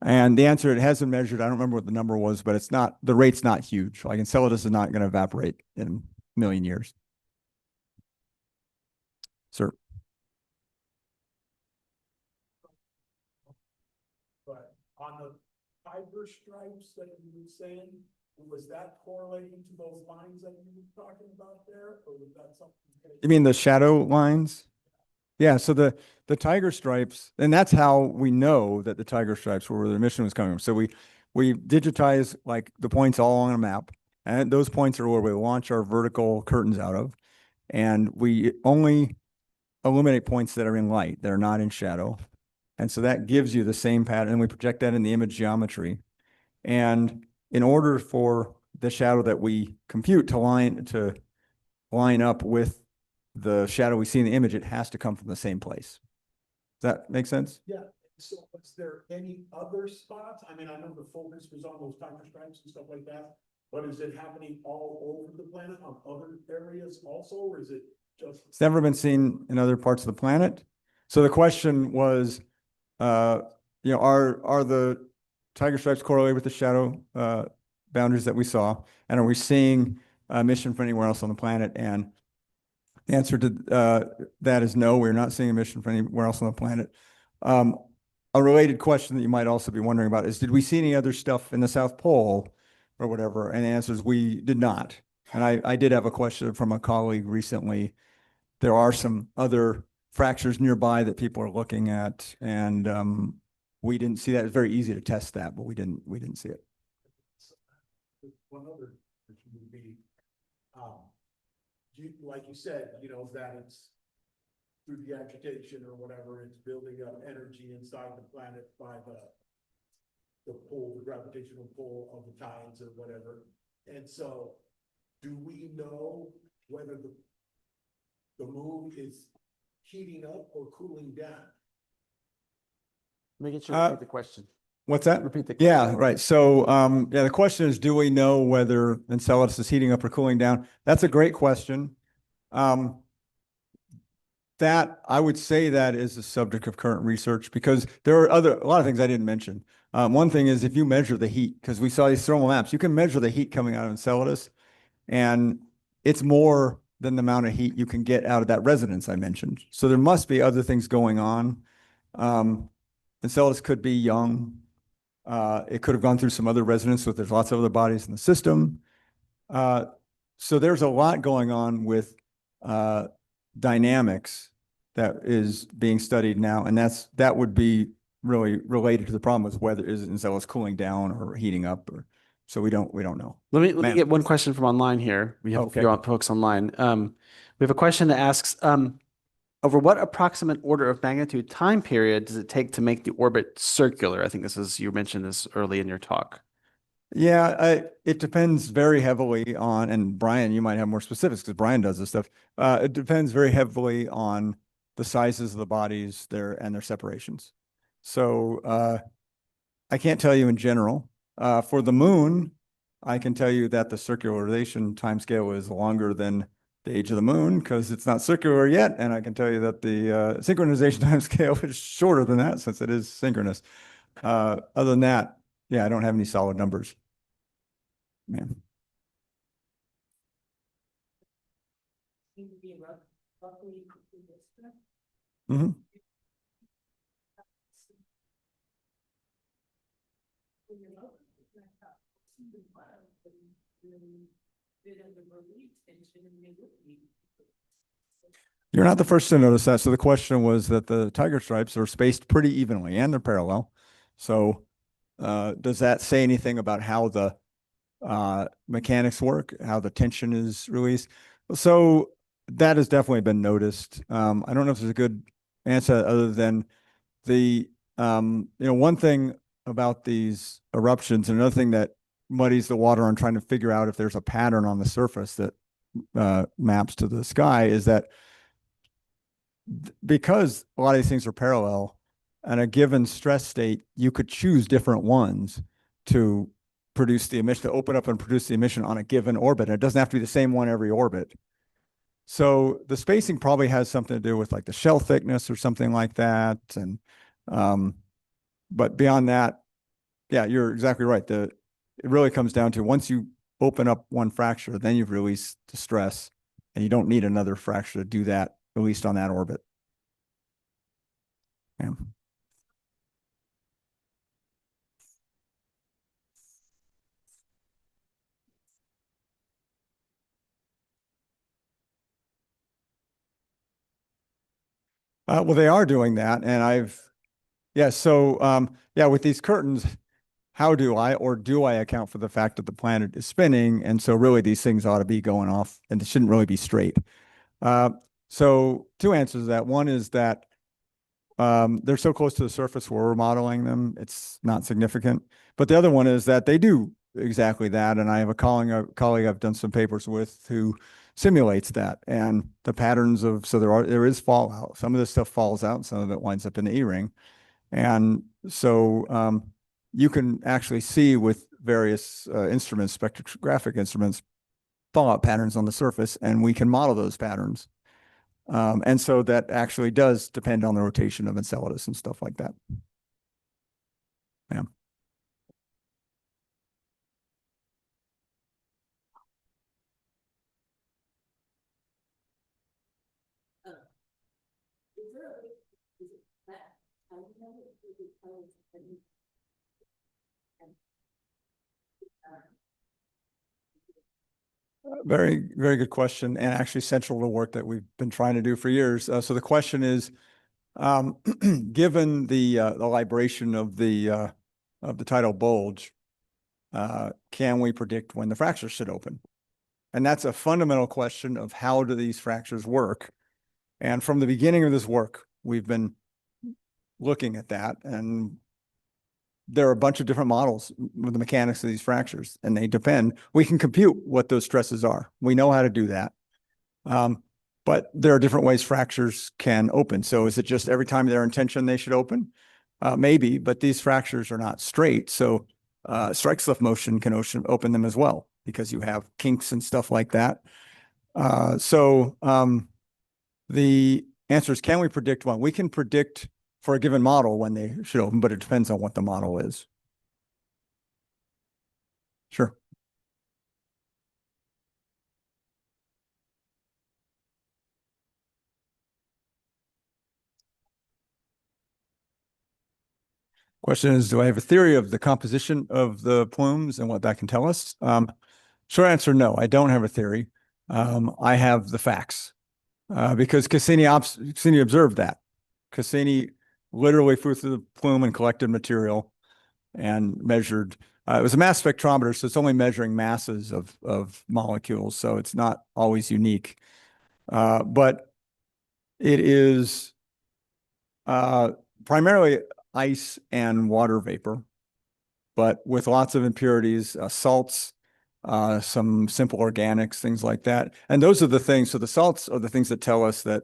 And the answer, it hasn't measured. I don't remember what the number was, but the rate's not huge. Like Enceladus is not going to evaporate in a million years. Sir. But on the tiger stripes that you were saying, was that correlating to those lines that you were talking about there, or was that something? You mean the shadow lines? Yeah, so the tiger stripes, and that's how we know that the tiger stripes were where the emission was coming from. So we digitize like the points all on a map, and those points are where we launch our vertical curtains out of, and we only illuminate points that are in light, that are not in shadow. And so that gives you the same pattern, and we project that in the image geometry. And in order for the shadow that we compute to line up with the shadow we see in the image, it has to come from the same place. Does that make sense? Yeah, so was there any other spots? I mean, I know the focus was on those tiger stripes and stuff like that, but is it happening all over the planet on other areas also, or is it just? It's never been seen in other parts of the planet. So the question was, are the tiger stripes correlated with the shadow boundaries that we saw? And are we seeing emission from anywhere else on the planet? And the answer to that is no, we're not seeing emission from anywhere else on the planet. A related question that you might also be wondering about is, did we see any other stuff in the South Pole or whatever? And the answer is we did not. And I did have a question from a colleague recently. There are some other fractures nearby that people are looking at, and we didn't see that. It's very easy to test that, but we didn't see it. One other question would be, like you said, that it's through the agitation or whatever, it's building up energy inside the planet by the pull, the gravitational pull of the tides or whatever. And so, do we know whether the moon is heating up or cooling down? Let me get you to repeat the question. What's that? Repeat the question. Yeah, right. So, the question is, do we know whether Enceladus is heating up or cooling down? That's a great question. That I would say that is the subject of current research, because there are a lot of things I didn't mention. One thing is, if you measure the heat, because we saw these thermal maps, you can measure the heat coming out of Enceladus, and it's more than the amount of heat you can get out of that resonance I mentioned. So there must be other things going on. Enceladus could be young. It could have gone through some other resonance, but there's lots of other bodies in the system. So there's a lot going on with dynamics that is being studied now, and that would be really related to the problem with whether is Enceladus cooling down or heating up, or so we don't know. Let me get one question from online here. We have a few folks online. We have a question that asks, over what approximate order of magnitude time period does it take to make the orbit circular? I think you mentioned this early in your talk. Yeah, it depends very heavily on, and Brian, you might have more specifics because Brian does this stuff. It depends very heavily on the sizes of the bodies and their separations. So I can't tell you in general. For the moon, I can tell you that the circularization timescale is longer than the age of the moon because it's not circular yet, and I can tell you that the synchronization timescale is shorter than that since it is synchronous. Other than that, yeah, I don't have any solid numbers. Man. Mm-hmm. You're not the first to notice that. So the question was that the tiger stripes are spaced pretty evenly and they're parallel. So does that say anything about how the mechanics work, how the tension is released? So that has definitely been noticed. I don't know if there's a good answer other than the one thing about these eruptions, and another thing that muddies the water on trying to figure out if there's a pattern on the surface that maps to the sky, is that because a lot of these things are parallel, at a given stress state, you could choose different ones to produce the emission, to open up and produce the emission on a given orbit. And it doesn't have to be the same one every orbit. So the spacing probably has something to do with like the shell thickness or something like that. And but beyond that, yeah, you're exactly right. It really comes down to once you open up one fracture, then you've released the stress, and you don't need another fracture to do that, at least on that orbit. Yeah. Well, they are doing that, and yeah. So, yeah, with these curtains, how do I account for the fact that the planet is spinning? And so, really, these things ought to be going off, and it shouldn't really be straight. So, two answers to that. One is that they're so close to the surface where we're modeling them, it's not significant. But the other one is that they do exactly that, and I have a colleague I've done some papers with who simulates that, and the patterns of there is fallout. Some of this stuff falls out, some of it winds up in the E-ring, and so you can actually see with various instruments, spectrographic instruments, fallout patterns on the surface, and we can model those patterns. And so that actually does depend on the rotation of Enceladus and stuff like that. Yeah. Very, very good question, and actually central to work that we've been trying to do for years. So the question is, given the libration of the tidal bulge, can we predict when the fractures should open? And that's a fundamental question of how do these fractures work? And from the beginning of this work, we've been looking at that, and there are a bunch of different models with the mechanics of these fractures, and they depend. We can compute what those stresses are. We know how to do that. But there are different ways fractures can open. So is it just every time they're in tension, they should open? Maybe, but these fractures are not straight. So strike slip motion can open them as well, because you have kinks and stuff like that. So the answer is, can we predict when? We can predict for a given model when they should open, but it depends on what the model is. Sure. Question is, do I have a theory of the composition of the plumes and what that can tell us? Short answer, no, I don't have a theory. I have the facts because Cassini observed that. Cassini literally flew through the plume and collected material and measured. It was a mass spectrometer, so it's only measuring masses of molecules, so it's not always unique. But it is primarily ice and water vapor, but with lots of impurities, salts, some simple organics, things like that. And those are the things. So the salts are the things that tell us that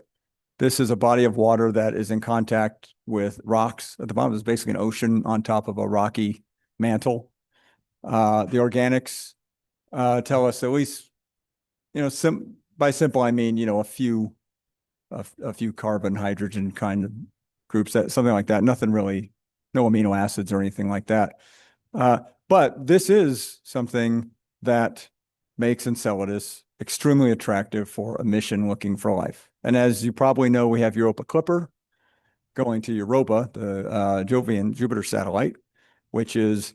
this is a body of water that is in contact with rocks. At the bottom is basically an ocean on top of a rocky mantle. The organics tell us, at least, by simple, I mean, a few carbon, hydrogen kind of groups, that something like that. Nothing really, no amino acids or anything like that. But this is something that makes Enceladus extremely attractive for a mission looking for life. And as you probably know, we have Europa Clipper going to Europa, the Jovian Jupiter satellite, which is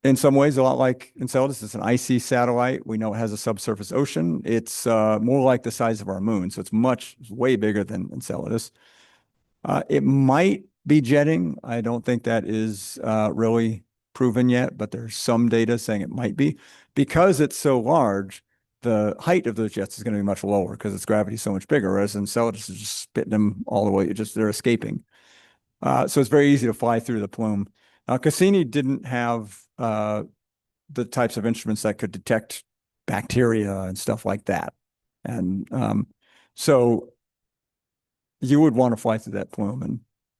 in some ways a lot like Enceladus. It's an icy satellite. We know it has a subsurface ocean. It's more like the size of our moon, so it's way bigger than Enceladus. It might be jetting. I don't think that is really proven yet, but there's some data saying it might be. Because it's so large, the height of those jets is going to be much lower because its gravity is so much bigger, whereas Enceladus is just spitting them all the way. They're escaping. So it's very easy to fly through the plume. Cassini didn't have the types of instruments that could detect bacteria and stuff like that. And so you would want to fly through that plume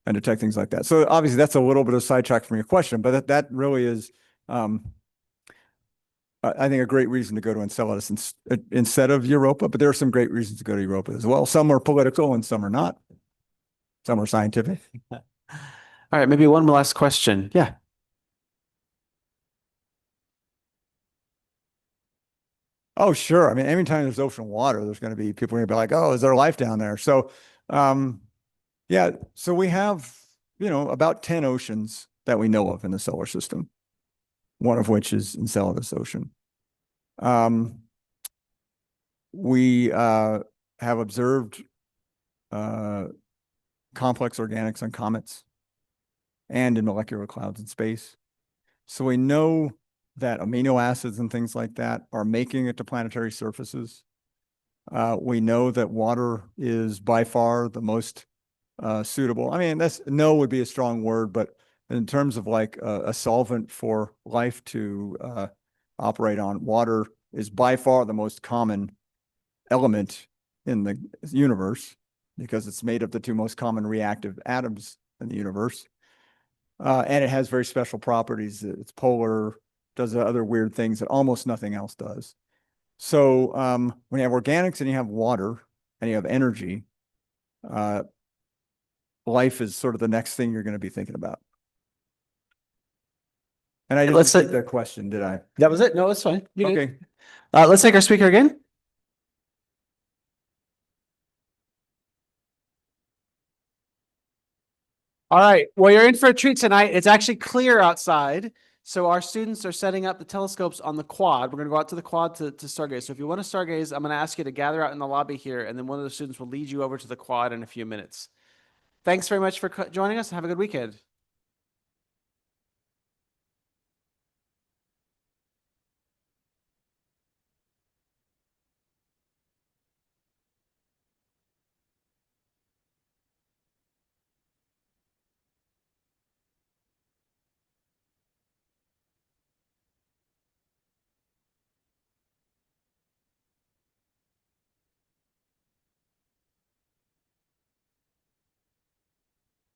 and detect things like that. So obviously that's a little bit of sidetrack from your question, but that really is, I think, a great reason to go to Enceladus instead of Europa. But there are some great reasons to go to Europa as well. Some are political and some are not. Some are scientific. All right, maybe one last question. Yeah. Oh, sure. I mean, anytime there's ocean water, there's going to be people going to be like, "Oh, is there life down there?" So, yeah. So we have, about 10 oceans that we know of in the solar system. One of which is Enceladus Ocean. We have observed complex organics on comets and in molecular clouds in space. So we know that amino acids and things like that are making it to planetary surfaces. We know that water is by far the most suitable. I mean, no would be a strong word, but in terms of like a solvent for life to operate on, water is by far the most common element in the universe because it's made of the two most common reactive atoms in the universe. And it has very special properties. It's polar, does other weird things that almost nothing else does. So when you have organics and you have water and you have energy, life is sort of the next thing you're going to be thinking about. And I didn't take that question, did I? That was it. No, it's fine. You did. Okay. Let's take our speaker again. All right. Well, you're in for a treat tonight. It's actually clear outside. So our students are setting up the telescopes on the quad. We're going to go out to the quad to stargaze. So if you want to stargaze, I'm going to ask you to gather out in the lobby here, and then one of the students will lead you over to the quad in a few minutes. Thanks very much for joining us. Have a good weekend.